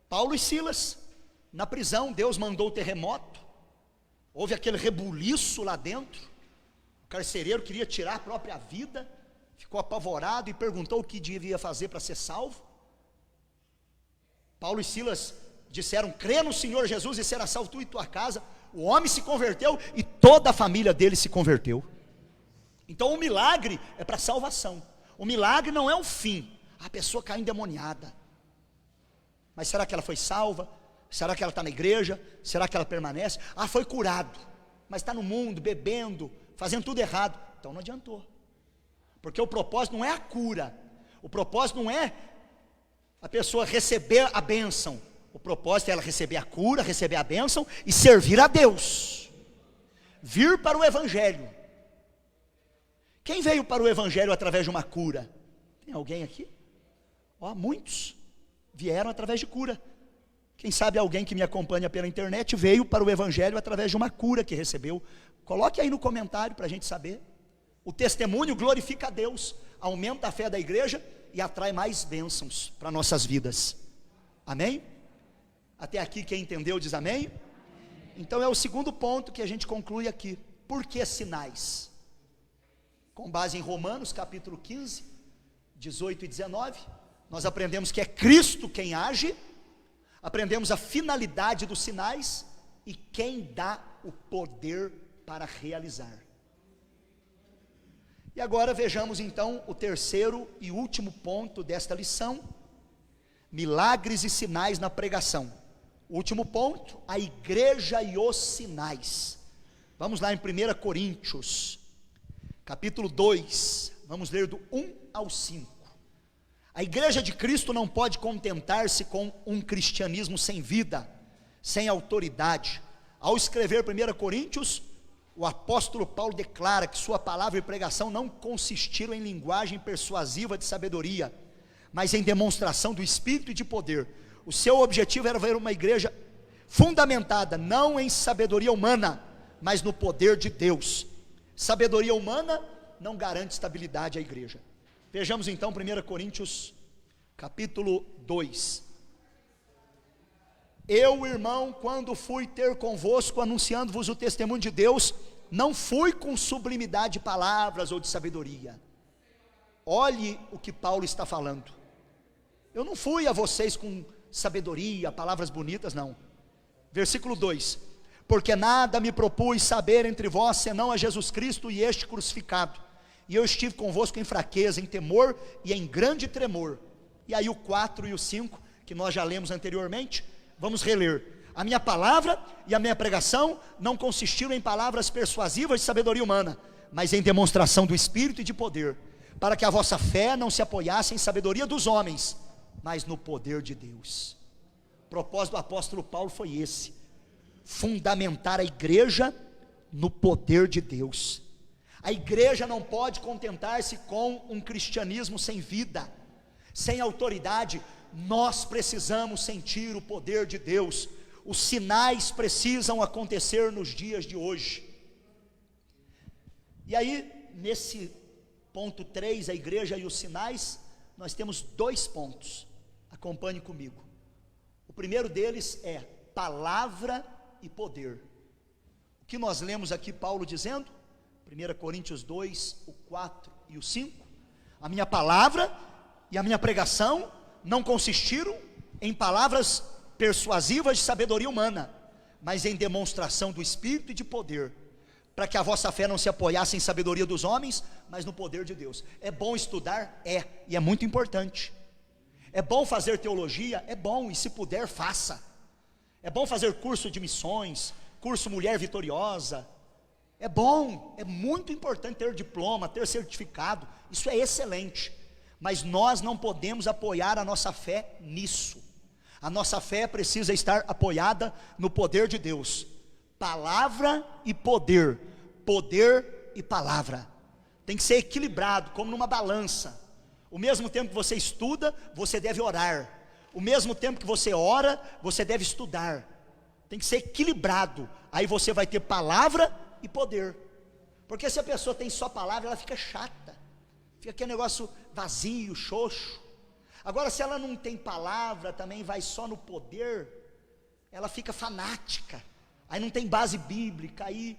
Paulo e Silas, na prisão, Deus mandou o terremoto, houve aquele rebuliço lá dentro, o carcereiro queria tirar a própria vida, ficou apavorado e perguntou o que devia fazer para ser salvo. Paulo e Silas disseram: crê no Senhor Jesus e será salvo tu e tua casa. O homem se converteu e toda a família dele se converteu. Então o milagre é para salvação. O milagre não é um fim. A pessoa caiu endemoniada, mas será que ela foi salva? Será que ela está na igreja? Será que ela permanece? Ah, foi curado, mas está no mundo, bebendo, fazendo tudo errado. Então não adiantou, porque o propósito não é a cura, o propósito não é a pessoa receber a bênção, o propósito é ela receber a cura, receber a bênção e servir a Deus, vir para o Evangelho. Quem veio para o Evangelho através de uma cura? Tem alguém aqui? Muitos vieram através de cura. Quem sabe alguém que me acompanha pela internet veio para o Evangelho através de uma cura que recebeu. Coloque aí no comentário para a gente saber. O testemunho glorifica a Deus, aumenta a fé da igreja e atrai mais bênçãos para nossas vidas. Amém? Até aqui quem entendeu diz amém? Então é o segundo ponto que a gente conclui aqui. Por que sinais? Com base em Romanos capítulo 15, 18 e 19, nós aprendemos que é Cristo quem age, aprendemos a finalidade dos sinais e quem dá o poder para realizar. E agora vejamos então o terceiro e último ponto desta lição: milagres e sinais na pregação. O último ponto, a igreja e os sinais. Vamos lá em 1 Coríntios, capítulo 2, vamos ler do 1 ao 5. A igreja de Cristo não pode contentar-se com um cristianismo sem vida, sem autoridade. Ao escrever 1 Coríntios, o apóstolo Paulo declara que sua palavra e pregação não consistiram em linguagem persuasiva de sabedoria, mas em demonstração do Espírito e de poder. O seu objetivo era ver uma igreja fundamentada não em sabedoria humana, mas no poder de Deus. Sabedoria humana não garante estabilidade à igreja. Vejamos então 1 Coríntios capítulo 2. Eu, irmão, quando fui ter convosco, anunciando-vos o testemunho de Deus, não fui com sublimidade de palavras ou de sabedoria. Olhe o que Paulo está falando. Eu não fui a vocês com sabedoria, palavras bonitas, não. Versículo 2: porque nada me propus saber entre vós, senão a Jesus Cristo e este crucificado. E eu estive convosco em fraqueza, em temor e em grande tremor. E aí o 4 e o 5, que nós já lemos anteriormente, vamos reler. A minha palavra e a minha pregação não consistiram em palavras persuasivas de sabedoria humana, mas em demonstração do Espírito e de poder, para que a vossa fé não se apoiasse em sabedoria dos homens, mas no poder de Deus. O propósito do apóstolo Paulo foi esse: fundamentar a igreja no poder de Deus. A igreja não pode contentar-se com um cristianismo sem vida, sem autoridade. Nós precisamos sentir o poder de Deus. Os sinais precisam acontecer nos dias de hoje. E aí, nesse ponto 3, a igreja e os sinais, nós temos 2 pontos. Acompanhe comigo. O primeiro deles é palavra e poder. O que nós lemos aqui Paulo dizendo? 1 Coríntios 2, o 4 e o 5. A minha palavra e a minha pregação não consistiram em palavras persuasivas de sabedoria humana, mas em demonstração do Espírito e de poder, para que a vossa fé não se apoiasse em sabedoria dos homens, mas no poder de Deus. É bom estudar? E é muito importante. É bom fazer teologia? É bom, e se puder, faça. É bom fazer curso de missões, curso Mulher Vitoriosa. É bom, é muito importante ter diploma, ter certificado, isso é excelente. Mas nós não podemos apoiar a nossa fé nisso. A nossa fé precisa estar apoiada no poder de Deus. Palavra e poder, poder e palavra. Tem que ser equilibrado, como numa balança. O mesmo tempo que você estuda, você deve orar. O mesmo tempo que você ora, você deve estudar. Tem que ser equilibrado. Aí você vai ter palavra e poder. Porque se a pessoa tem só palavra, ela fica chata. fica aquele negócio vazio, xoxo. Agora, se ela não tem palavra, também vai só no poder, ela fica fanática, aí não tem base bíblica, aí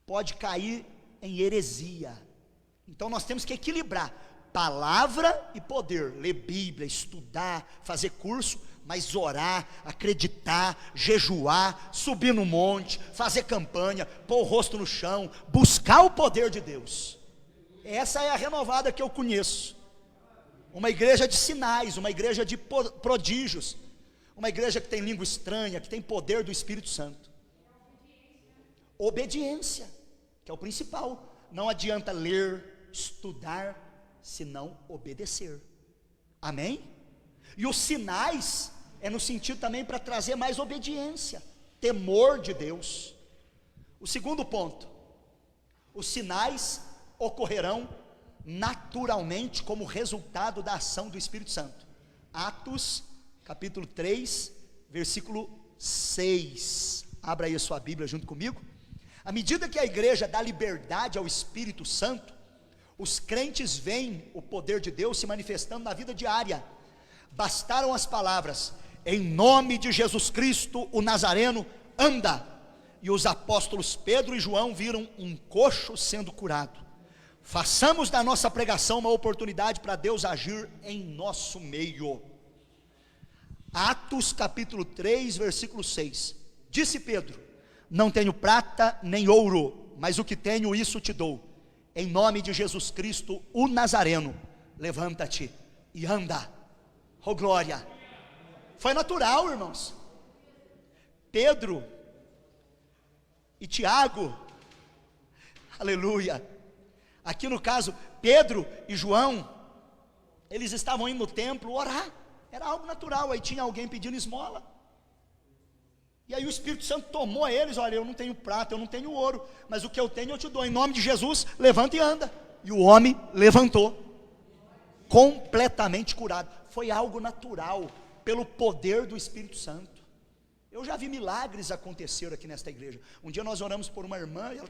pode cair em heresia. Então nós temos que equilibrar palavra e poder, ler Bíblia, estudar, fazer curso, mas orar, acreditar, jejuar, subir no monte, fazer campanha, pôr o rosto no chão, buscar o poder de Deus. Essa é a renovada que eu conheço, uma igreja de sinais, uma igreja de prodígios, uma igreja que tem língua estranha, que tem poder do Espírito Santo. Obediência, que é o principal. Não adianta ler, estudar, se não obedecer. Amém? E os sinais é no sentido também para trazer mais obediência, temor de Deus. O segundo ponto, os sinais ocorrerão naturalmente como resultado da ação do Espírito Santo. Atos capítulo 3, versículo 6. Abra aí a sua Bíblia junto comigo. À medida que a igreja dá liberdade ao Espírito Santo, os crentes veem o poder de Deus se manifestando na vida diária. Bastaram as palavras: em nome de Jesus Cristo, o Nazareno, anda. E os apóstolos Pedro e João viram um coxo sendo curado. Façamos da nossa pregação uma oportunidade para Deus agir em nosso meio. Atos capítulo 3, versículo 6. Disse Pedro: não tenho prata nem ouro, mas o que tenho, isso te dou. Em nome de Jesus Cristo, o Nazareno, levanta-te e anda. Oh glória! Foi natural, irmãos. Pedro e Tiago, aleluia. Aqui no caso, Pedro e João, eles estavam indo no templo orar. Era algo natural, aí tinha alguém pedindo esmola, e aí o Espírito Santo tomou eles: olha, eu não tenho prata, eu não tenho ouro, mas o que eu tenho eu te dou, em nome de Jesus, levanta e anda. E o homem levantou, completamente curado. Foi algo natural, pelo poder do Espírito Santo. Eu já vi milagres acontecer aqui nesta igreja. Um dia nós oramos por uma irmã, e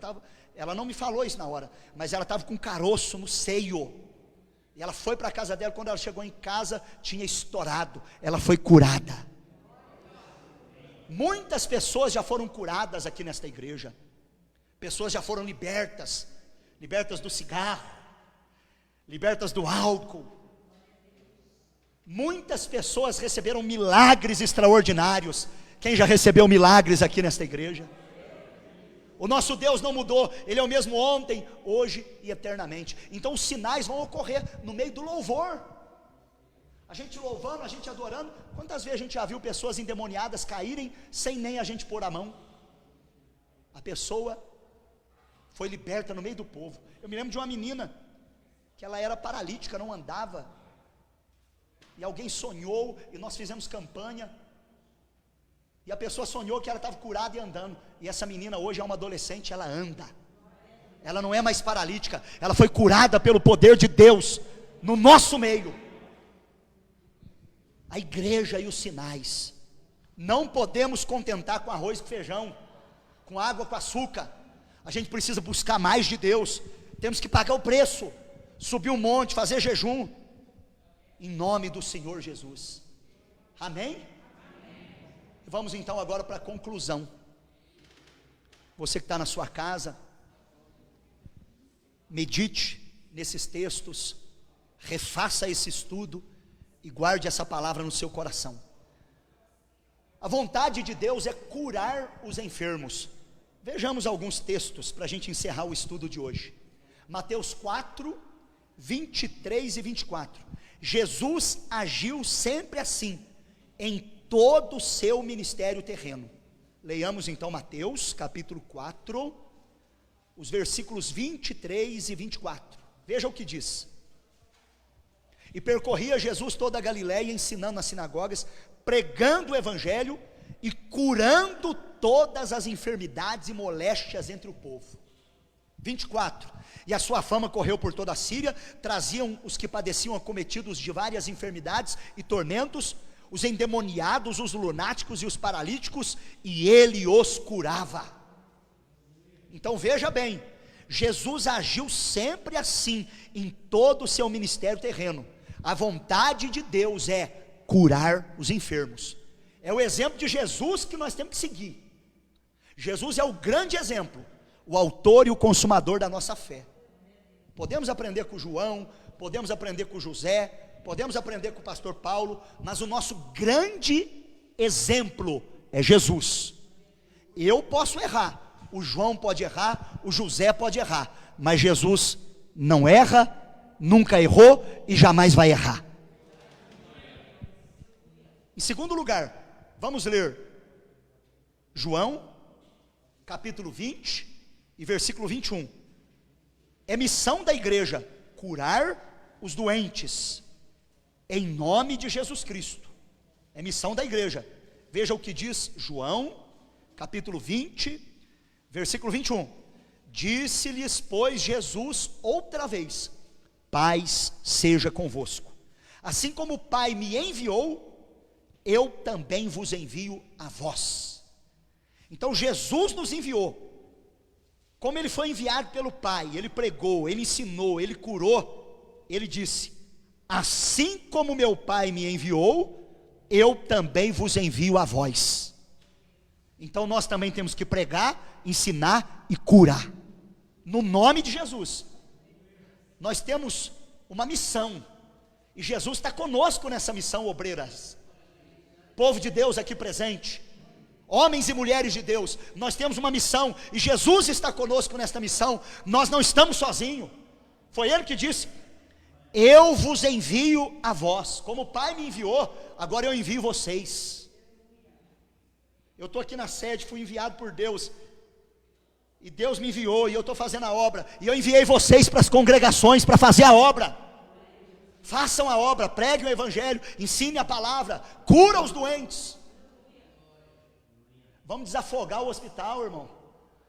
ela não me falou isso na hora, mas ela estava com um caroço no seio, e ela foi para a casa dela. Quando ela chegou em casa, tinha estourado. Ela foi curada. Muitas pessoas já foram curadas aqui nesta igreja. Pessoas já foram libertas do cigarro, libertas do álcool. Muitas pessoas receberam milagres extraordinários. Quem já recebeu milagres aqui nesta igreja? O nosso Deus não mudou, Ele é o mesmo ontem, hoje e eternamente. Então os sinais vão ocorrer no meio do louvor. A gente louvando, a gente adorando. Quantas vezes a gente já viu pessoas endemoniadas caírem sem nem a gente pôr a mão? A pessoa foi liberta no meio do povo. Eu me lembro de uma menina que ela era paralítica, não andava, e alguém sonhou, e nós fizemos campanha, e a pessoa sonhou que ela estava curada e andando, e essa menina hoje é uma adolescente, ela anda, ela não é mais paralítica, ela foi curada pelo poder de Deus, no nosso meio. A igreja e os sinais, não podemos contentar com arroz e feijão, com água com açúcar. A gente precisa buscar mais de Deus, temos que pagar o preço, subir um monte, fazer jejum, em nome do Senhor Jesus, amém? Vamos então agora para a conclusão. Você que está na sua casa, medite nesses textos, refaça esse estudo, e guarde essa palavra no seu coração. A vontade de Deus é curar os enfermos. Vejamos alguns textos para a gente encerrar o estudo de hoje. Mateus 4, 23 e 24. Jesus agiu sempre assim, em todo o seu ministério terreno. Leiamos então Mateus capítulo 4, os versículos 23 e 24. Veja o que diz: e percorria Jesus toda a Galiléia, ensinando nas sinagogas, pregando o evangelho e curando todas as enfermidades e moléstias entre o povo. 24. E a sua fama correu por toda a Síria, traziam os que padeciam acometidos de várias enfermidades e tormentos, os endemoniados, os lunáticos e os paralíticos, e ele os curava. Então veja bem, Jesus agiu sempre assim, em todo o seu ministério terreno. A vontade de Deus é curar os enfermos. É o exemplo de Jesus que nós temos que seguir. Jesus é o grande exemplo, o autor e o consumador da nossa fé. Podemos aprender com João, podemos aprender com José, podemos aprender com o pastor Paulo, mas o nosso grande exemplo é Jesus. Eu posso errar, o João pode errar, o José pode errar, mas Jesus não erra, nunca errou e jamais vai errar. Em segundo lugar, vamos ler João, capítulo 20 e versículo 21. É missão da igreja curar os doentes, em nome de Jesus Cristo. É missão da igreja. Veja o que diz João, capítulo 20, versículo 21. Disse-lhes, pois, Jesus outra vez: paz seja convosco. Assim como o Pai me enviou, eu também vos envio a vós. Então Jesus nos enviou. Como ele foi enviado pelo Pai, ele pregou, ele ensinou, ele curou. Ele disse: assim como meu Pai me enviou, eu também vos envio a vós. Então nós também temos que pregar, ensinar e curar, no nome de Jesus. Nós temos uma missão, e Jesus está conosco nessa missão, obreiras, povo de Deus aqui presente, homens e mulheres de Deus, nós temos uma missão, e Jesus está conosco nesta missão. Nós não estamos sozinhos. Foi Ele que disse: eu vos envio a vós. Como o Pai me enviou, agora eu envio vocês. Eu estou aqui na sede, fui enviado por Deus, e Deus me enviou, e eu estou fazendo a obra, e eu enviei vocês para as congregações, para fazer a obra. Façam a obra, preguem o evangelho, ensine a palavra, cura os doentes. Vamos desafogar o hospital, irmão.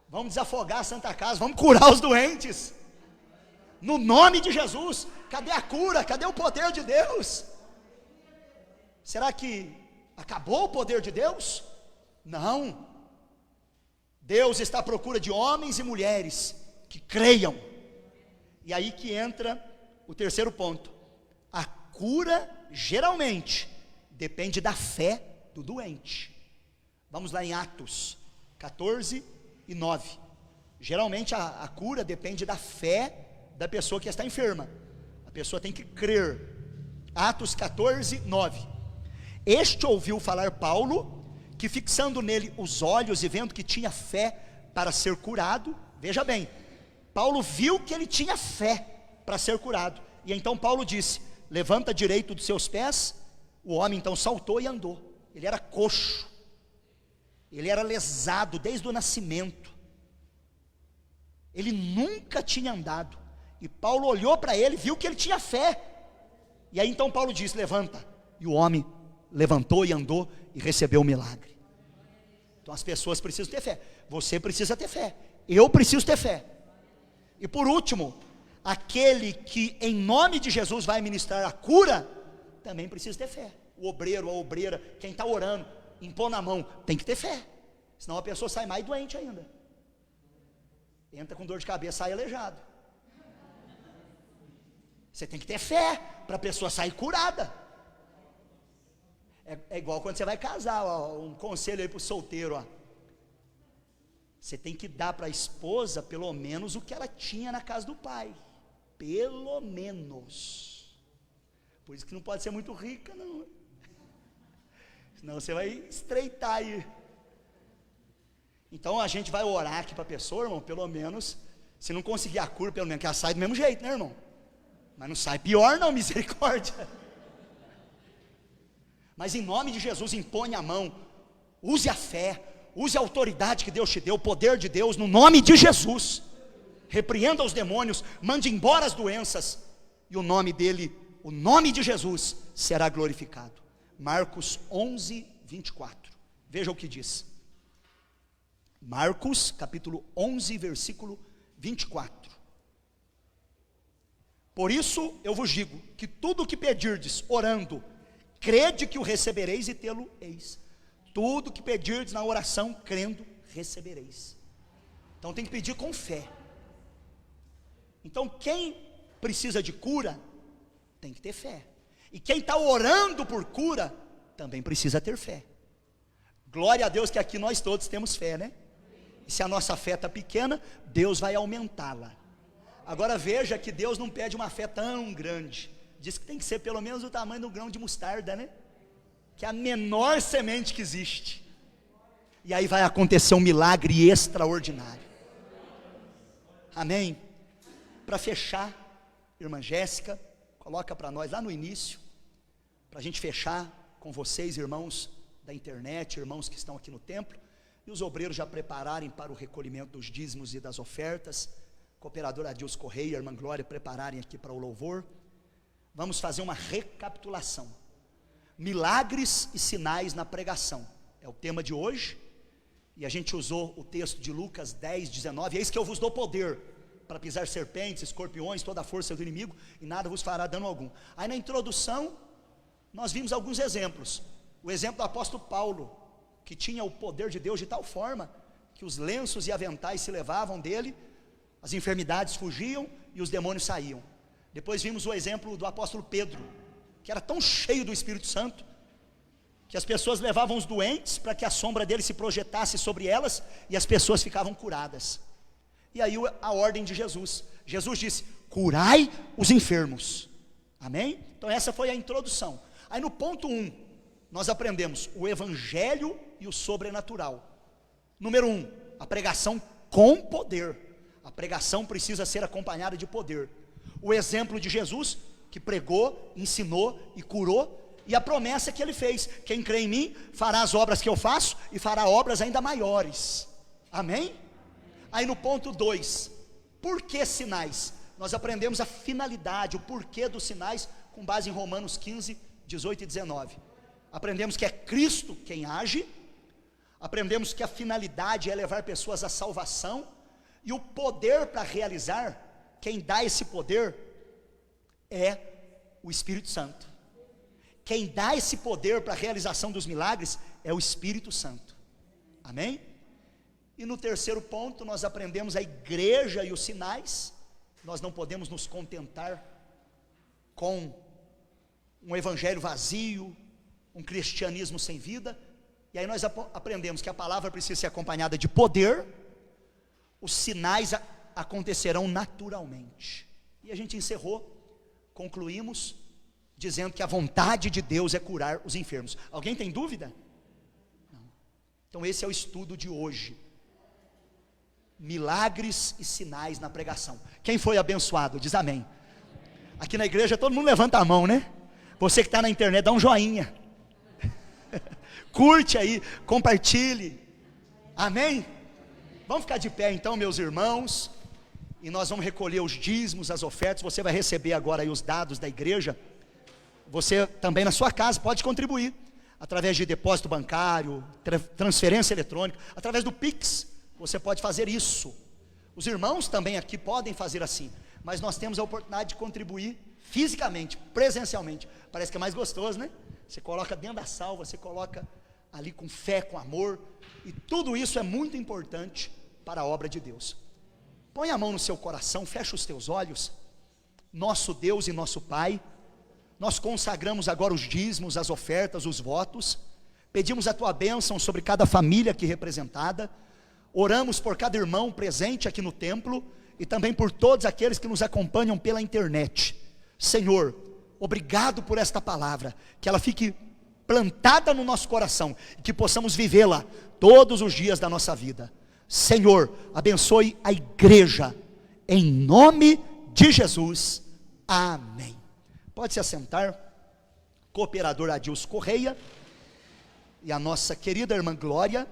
Vamos desafogar a Santa Casa, vamos curar os doentes, no nome de Jesus. Cadê a cura? Cadê o poder de Deus? Será que acabou o poder de Deus? Não. Deus está à procura de homens e mulheres que creiam. E aí que entra o terceiro ponto. A cura geralmente depende da fé do doente. Vamos lá em Atos 14 e 9. Geralmente a cura depende da fé da pessoa que está enferma. A pessoa tem que crer. Atos 14, 9. Este ouviu falar Paulo, que fixando nele os olhos e vendo que tinha fé para ser curado. Veja bem, Paulo viu que ele tinha fé para ser curado, e então Paulo disse: levanta direito dos seus pés. O homem então saltou e andou. Ele era coxo, ele era lesado desde o nascimento, ele nunca tinha andado, e Paulo olhou para ele, viu que ele tinha fé, e aí então Paulo disse: levanta, e o homem levantou e andou, e recebeu o milagre. Então as pessoas precisam ter fé, você precisa ter fé, eu preciso ter fé. E por último, aquele que em nome de Jesus vai ministrar a cura, também precisa ter fé. O obreiro, a obreira, quem está orando, impondo a mão, tem que ter fé, senão a pessoa sai mais doente ainda, entra com dor de cabeça, sai aleijado. Você tem que ter fé para a pessoa sair curada. É igual quando você vai casar, ó, um conselho aí para o solteiro, ó. Você tem que dar para a esposa pelo menos o que ela tinha na casa do pai, pelo menos. Por isso que não pode ser muito rica, não, senão você vai estreitar aí. Então a gente vai orar aqui para a pessoa, irmão, pelo menos, se não conseguir a cura, pelo menos que ela sai do mesmo jeito, né, irmão? Mas não sai pior não, misericórdia. Mas em nome de Jesus, impõe a mão, use a fé, use a autoridade que Deus te deu, o poder de Deus, no nome de Jesus. Repreenda os demônios, mande embora as doenças, e o nome dele, o nome de Jesus, será glorificado. Marcos 11, 24. Veja o que diz. Marcos, capítulo 11, versículo 24. Por isso eu vos digo, que tudo o que pedirdes, orando, crede que o recebereis e tê-lo eis. Tudo que pedirdes na oração, crendo, recebereis. Então tem que pedir com fé. Então quem precisa de cura, tem que ter fé. E quem está orando por cura, também precisa ter fé. Glória a Deus que aqui nós todos temos fé, né? E se a nossa fé está pequena, Deus vai aumentá-la. Agora veja que Deus não pede uma fé tão grande. Diz que tem que ser pelo menos o tamanho do grão de mostarda, né? Que é a menor semente que existe. E aí vai acontecer um milagre extraordinário. Amém? Para fechar, irmã Jéssica, coloca para nós lá no início, para a gente fechar com vocês, irmãos da internet, irmãos que estão aqui no templo, e os obreiros já prepararem para o recolhimento dos dízimos e das ofertas, cooperadora Adilson Correia, irmã Glória, prepararem aqui para o louvor. Vamos fazer uma recapitulação. Milagres e sinais na pregação, é o tema de hoje, e a gente usou o texto de Lucas 10, 19, eis que eu vos dou poder para pisar serpentes, escorpiões, toda a força do inimigo, e nada vos fará dano algum. Aí na introdução, nós vimos alguns exemplos. O exemplo do apóstolo Paulo, que tinha o poder de Deus de tal forma, que os lenços e aventais se levavam dele, as enfermidades fugiam e os demônios saíam. Depois vimos o exemplo do apóstolo Pedro, que era tão cheio do Espírito Santo, que as pessoas levavam os doentes para que a sombra dele se projetasse sobre elas, e as pessoas ficavam curadas. E aí a ordem de Jesus, Jesus disse, curai os enfermos, amém? Então essa foi a introdução. Aí no ponto 1, nós aprendemos o evangelho e o sobrenatural. Número 1, a pregação com poder. A pregação precisa ser acompanhada de poder. O exemplo de Jesus, que pregou, ensinou e curou, e a promessa que ele fez, quem crê em mim, fará as obras que eu faço, e fará obras ainda maiores, amém? Aí no ponto 2, por que sinais? Nós aprendemos a finalidade, o porquê dos sinais, com base em Romanos 15, 18 e 19, aprendemos que é Cristo quem age, aprendemos que a finalidade é levar pessoas à salvação, e o poder para realizar, quem dá esse poder, é o Espírito Santo. Quem dá esse poder para a realização dos milagres, é o Espírito Santo, amém? E no terceiro ponto, nós aprendemos a igreja e os sinais. Nós não podemos nos contentar com um evangelho vazio, um cristianismo sem vida. E aí nós aprendemos que a palavra precisa ser acompanhada de poder, os sinais acontecerão naturalmente. E a gente encerrou, concluímos, dizendo que a vontade de Deus é curar os enfermos. Alguém tem dúvida? Não. Então esse é o estudo de hoje. Milagres e sinais na pregação. Quem foi abençoado? Diz amém. Aqui na igreja todo mundo levanta a mão, né? Você que está na internet, dá um joinha. Curte aí, compartilhe. Amém? Vamos ficar de pé então, meus irmãos. E nós vamos recolher os dízimos, as ofertas. Você vai receber agora aí os dados da igreja. Você também na sua casa pode contribuir. Através de depósito bancário, transferência eletrônica, através do Pix. Você pode fazer isso. Os irmãos também aqui podem fazer assim. Mas nós temos a oportunidade de contribuir fisicamente, presencialmente. Parece que é mais gostoso, né? Você coloca dentro da salva, você coloca ali com fé, com amor. E tudo isso é muito importante para a obra de Deus. Põe a mão no seu coração, fecha os teus olhos. Nosso Deus e nosso Pai, nós consagramos agora os dízimos, as ofertas, os votos. Pedimos a tua bênção sobre cada família aqui representada. Oramos por cada irmão presente aqui no templo e também por todos aqueles que nos acompanham pela internet. Senhor, obrigado por esta palavra, que ela fique plantada no nosso coração e que possamos vivê-la todos os dias da nossa vida. Senhor, abençoe a igreja, em nome de Jesus, amém. Pode se assentar, cooperador Adilson Correia e a nossa querida irmã Glória,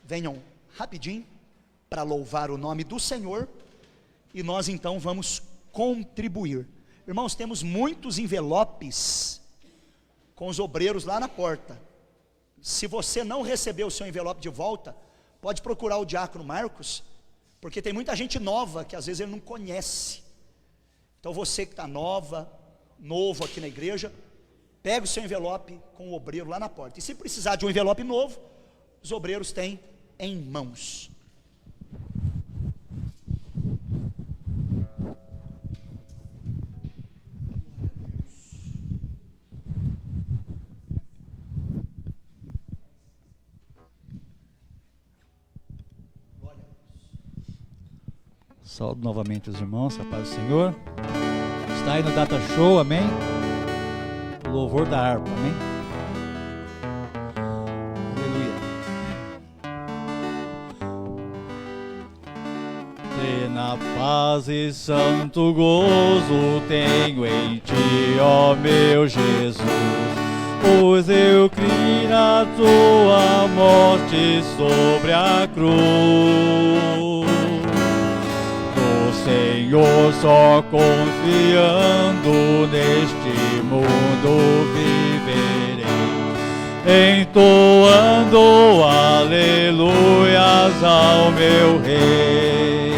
venham rapidinho para louvar o nome do Senhor, e nós então vamos contribuir. Irmãos, temos muitos envelopes com os obreiros lá na porta. Se você não recebeu o seu envelope de volta, pode procurar o diácono Marcos, porque tem muita gente nova que às vezes ele não conhece. Então você que está novo aqui na igreja, pega o seu envelope com o obreiro lá na porta. E se precisar de um envelope novo, os obreiros têm em mãos. Saúdo novamente os irmãos, a paz do Senhor. Está aí no Data Show, amém? O louvor da harpa, amém? Aleluia. Plena paz e santo gozo tenho em ti, ó meu Jesus, pois eu criei na tua morte sobre a cruz. Senhor, só confiando neste mundo viverei, entoando aleluias ao meu Rei.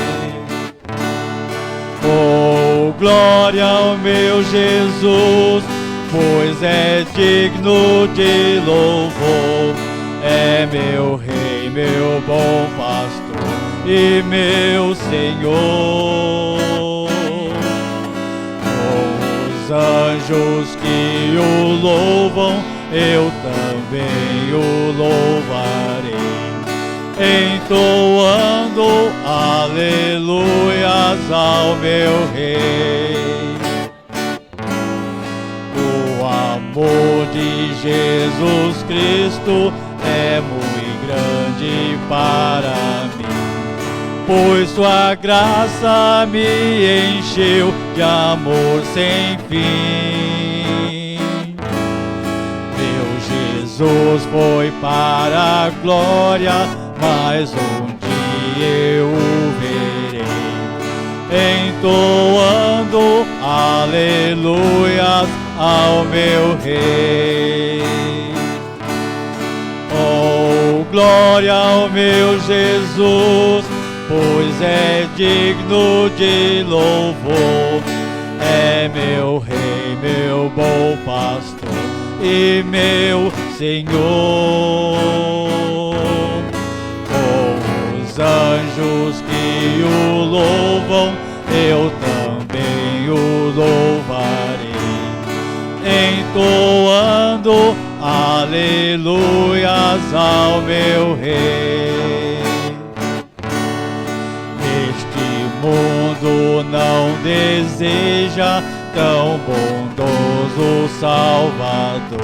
Oh, glória ao meu Jesus, pois é digno de louvor, é meu Rei, meu bom pastor e meu Senhor. Os anjos que o louvam, eu também o louvarei, entoando aleluias ao meu Rei. O amor de Jesus Cristo é muito grande para mim, pois sua graça me encheu de amor sem fim. Meu Jesus foi para a glória, mas um dia eu o verei, entoando aleluias ao meu Rei. Oh, glória ao meu Jesus, pois é digno de louvor, é meu Rei, meu bom pastor e meu Senhor. Com os anjos que o louvam, eu também o louvarei, entoando aleluias ao meu Rei. Mundo não deseja tão bondoso Salvador,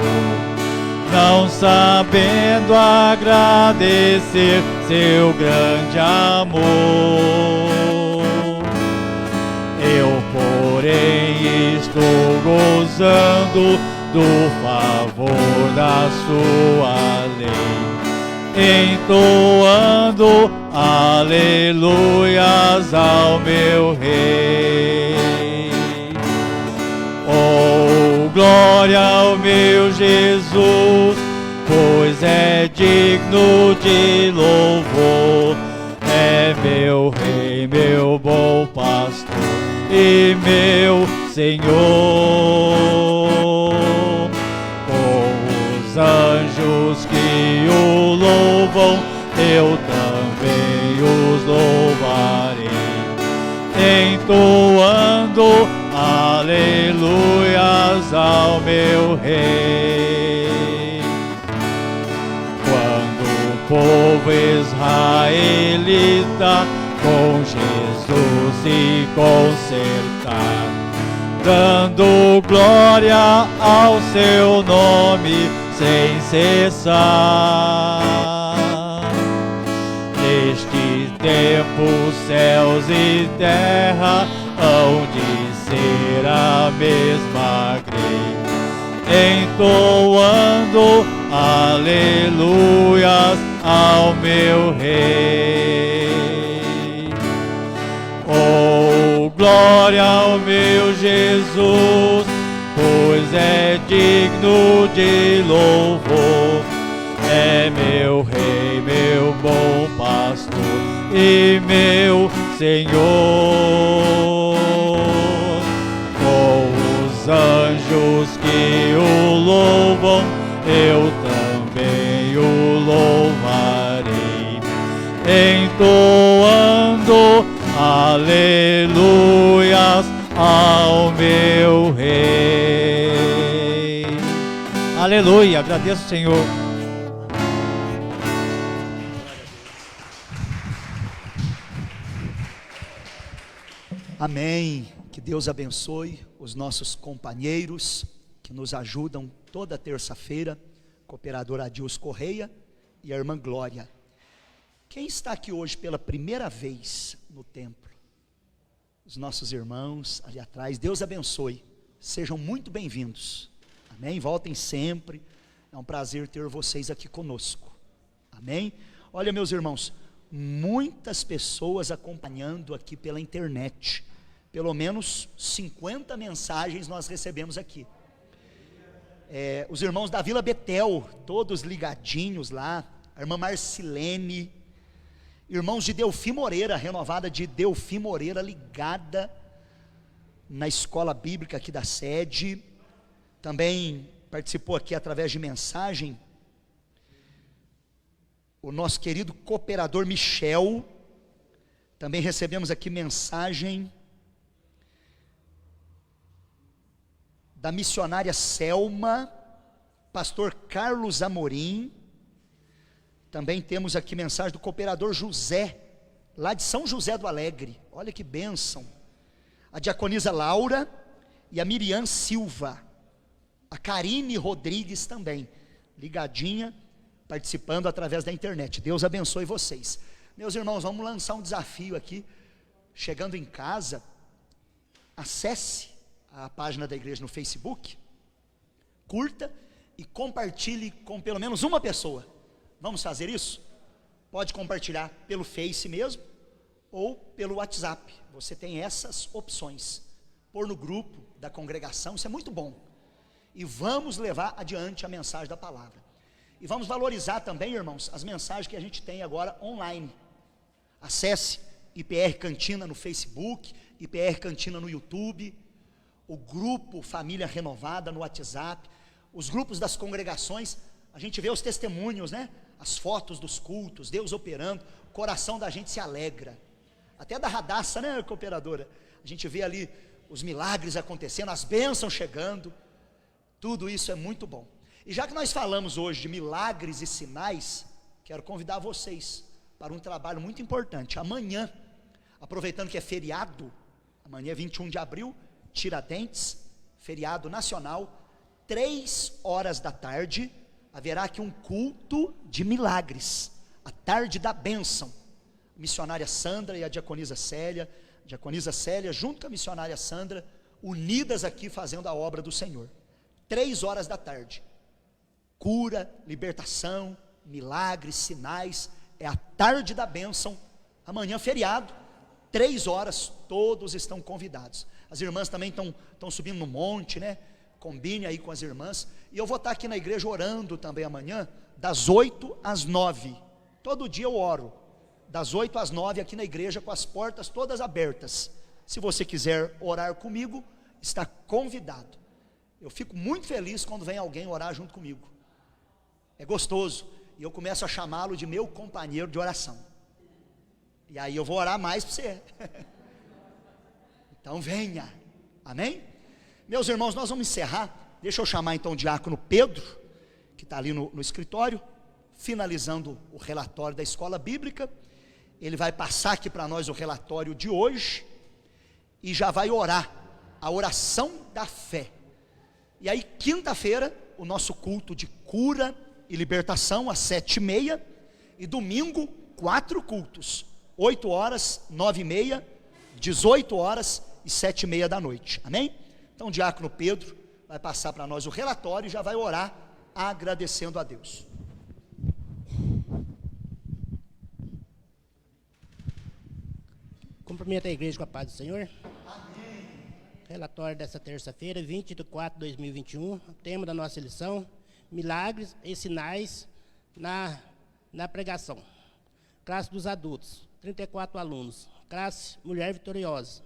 não sabendo agradecer seu grande amor. Eu, porém, estou gozando do favor da sua lei, entoando aleluias ao meu Rei. Oh, glória ao meu Jesus, pois é digno de louvor, é meu Rei, meu bom pastor e meu Senhor. Com os anjos que o louvam, eu também os louvarei, entoando aleluias ao meu Rei. Quando o povo israelita com Jesus se consertar, dando glória ao seu nome sem cessar, neste tempo céus e terra hão de ser a mesma grei, entoando aleluias ao meu Rei. Oh, glória ao meu Jesus, pois é digno de louvor, é meu Rei, meu bom pastor e meu Senhor. Com os anjos que o louvam, eu também o louvarei, entoando aleluias ao meu Rei. Aleluia, agradeço, Senhor. Amém. Que Deus abençoe os nossos companheiros que nos ajudam toda terça-feira, cooperador Adilson Correia e a irmã Glória. Quem está aqui hoje pela primeira vez no templo? Os nossos irmãos ali atrás, Deus abençoe, sejam muito bem-vindos, amém? Voltem sempre, é um prazer ter vocês aqui conosco, amém? Olha, meus irmãos, muitas pessoas acompanhando aqui pela internet, pelo menos 50 mensagens nós recebemos aqui. Os irmãos da Vila Betel, todos ligadinhos lá, a irmã Marcilene, irmãos de Delfim Moreira, renovada de Delfim Moreira, ligada na escola bíblica aqui da sede, também participou aqui através de mensagem, o nosso querido cooperador Michel, também recebemos aqui mensagem da missionária Selma, pastor Carlos Amorim, também temos aqui mensagem do cooperador José, lá de São José do Alegre, olha que bênção, a diaconisa Laura e a Miriam Silva, a Karine Rodrigues também, ligadinha, participando através da internet, Deus abençoe vocês. Meus irmãos, vamos lançar um desafio aqui, chegando em casa, acesse a página da igreja no Facebook, curta e compartilhe com pelo menos uma pessoa. Vamos fazer isso? Pode compartilhar pelo Face mesmo, ou pelo WhatsApp, você tem essas opções, pôr no grupo da congregação, isso é muito bom, e vamos levar adiante a mensagem da palavra, e vamos valorizar também, irmãos, as mensagens que a gente tem agora online. Acesse IPR Cantina no Facebook, IPR Cantina no YouTube, o grupo Família Renovada no WhatsApp, os grupos das congregações, a gente vê os testemunhos, né? As fotos dos cultos, Deus operando, o coração da gente se alegra, até da Radassa, né, cooperadora? A gente vê ali os milagres acontecendo, as bênçãos chegando, tudo isso é muito bom. E já que nós falamos hoje de milagres e sinais, quero convidar vocês para um trabalho muito importante. Amanhã, aproveitando que é feriado, amanhã é 21 de abril, Tiradentes, feriado nacional, 3 horas da tarde, haverá aqui um culto de milagres, a tarde da bênção, a missionária Sandra e a diaconisa Célia junto com a missionária Sandra, unidas aqui fazendo a obra do Senhor, 3 horas da tarde, cura, libertação, milagres, sinais, é a tarde da bênção, amanhã feriado, 3 horas, todos estão convidados. As irmãs também estão subindo no monte, né? Combine aí com as irmãs. E eu vou estar aqui na igreja orando também amanhã, das 8 às 9. Todo dia eu oro, das 8 às 9 aqui na igreja, com as portas todas abertas. Se você quiser orar comigo, está convidado. Eu fico muito feliz quando vem alguém orar junto comigo. É gostoso. E eu começo a chamá-lo de meu companheiro de oração. E aí eu vou orar mais para você. Então venha, amém? Meus irmãos, nós vamos encerrar, deixa eu chamar então o diácono Pedro, que está ali no escritório, finalizando o relatório da escola bíblica, ele vai passar aqui para nós o relatório de hoje, e já vai orar, a oração da fé, e aí quinta-feira, o nosso culto de cura e libertação, às 7h30, e domingo, 4 cultos, 8 horas, 9h30, 18 horas e 7h30 da noite, amém? Então o diácono Pedro vai passar para nós o relatório e já vai orar agradecendo a Deus. Cumprimento a igreja com a paz do Senhor. Amém. Relatório dessa terça-feira, 20 de 4 de 2021, tema da nossa lição, milagres e sinais na pregação. Classe dos adultos, 34 alunos. Classe Mulher Vitoriosa,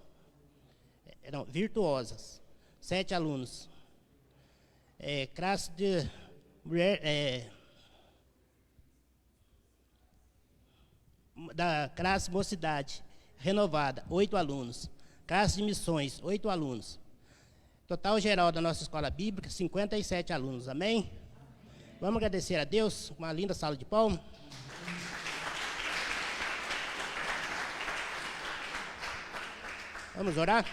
virtuosas, 7 alunos. Classe de mulher, da classe Mocidade, renovada, 8 alunos. Classe de Missões, 8 alunos. Total geral da nossa escola bíblica, 57 alunos, amém? Vamos agradecer a Deus, uma linda salva de palmas. Vamos orar?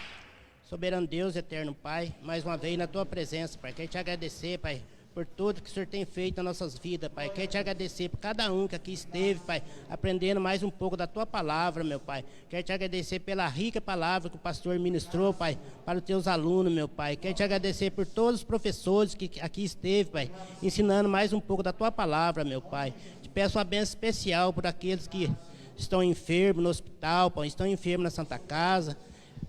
Soberano Deus, eterno Pai, mais uma vez na Tua presença, Pai. Quero te agradecer, Pai, por tudo que o Senhor tem feito nas nossas vidas, Pai. Quero te agradecer por cada um que aqui esteve, Pai, aprendendo mais um pouco da Tua palavra, meu Pai. Quero te agradecer pela rica palavra que o pastor ministrou, Pai, para os Teus alunos, meu Pai. Quero te agradecer por todos os professores que aqui esteve, Pai, ensinando mais um pouco da Tua palavra, meu Pai. Te peço uma bênção especial por aqueles que estão enfermos no hospital, Pai, estão enfermos na Santa Casa.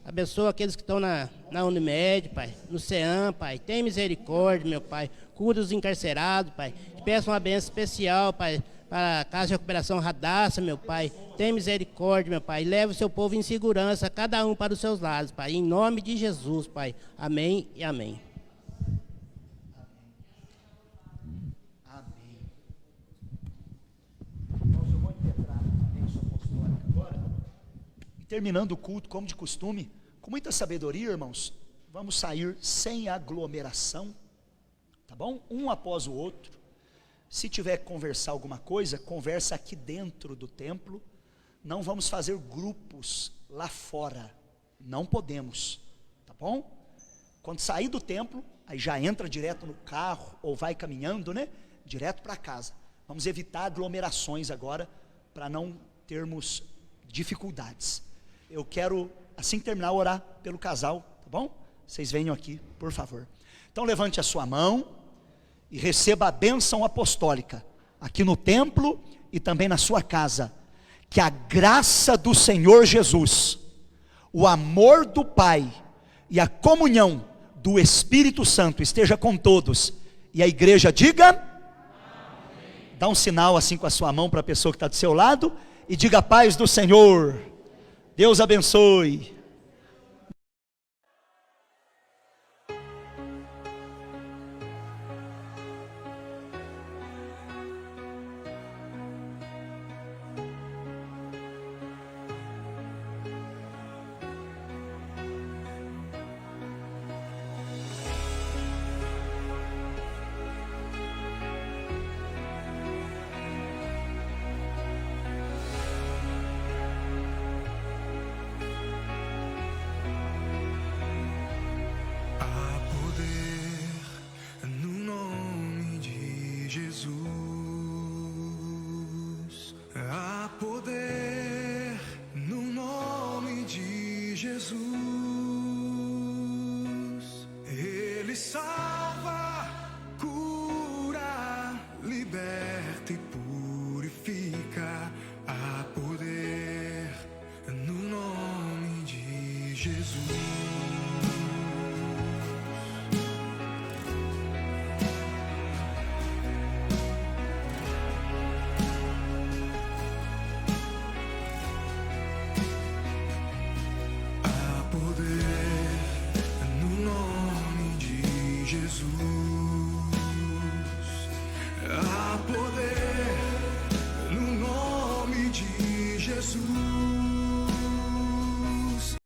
Abençoa aqueles que estão na Unimed, Pai, no CEAM, Pai. Tem misericórdia, meu Pai. Cura os encarcerados, Pai. Te peço uma bênção especial, Pai, para a Casa de Recuperação Radassa, meu Pai. Tem misericórdia, meu Pai. Leve o seu povo em segurança, cada um para os seus lados, Pai. Em nome de Jesus, Pai. Amém e amém. Amém. Irmãos, eu vou impetrar a bênção apostólica agora. E terminando o culto, como de costume, com muita sabedoria, irmãos, vamos sair sem aglomeração, tá bom? Um após o outro. Se tiver que conversar alguma coisa, conversa aqui dentro do templo. Não vamos fazer grupos lá fora. Não podemos, tá bom? Quando sair do templo, aí já entra direto no carro ou vai caminhando, né? Direto para casa. Vamos evitar aglomerações agora para não termos dificuldades. Eu quero, assim que terminar, orar pelo casal, tá bom? Vocês venham aqui, por favor. Então levante a sua mão e receba a bênção apostólica, aqui no templo e também na sua casa. Que a graça do Senhor Jesus, o amor do Pai e a comunhão do Espírito Santo esteja com todos. E a igreja diga, amém. Dá um sinal assim com a sua mão para a pessoa que está do seu lado e diga: a paz do Senhor. Deus abençoe. Ele salva, cura, liberta e purifica. Há poder no nome de Jesus. Há poder no nome de Jesus.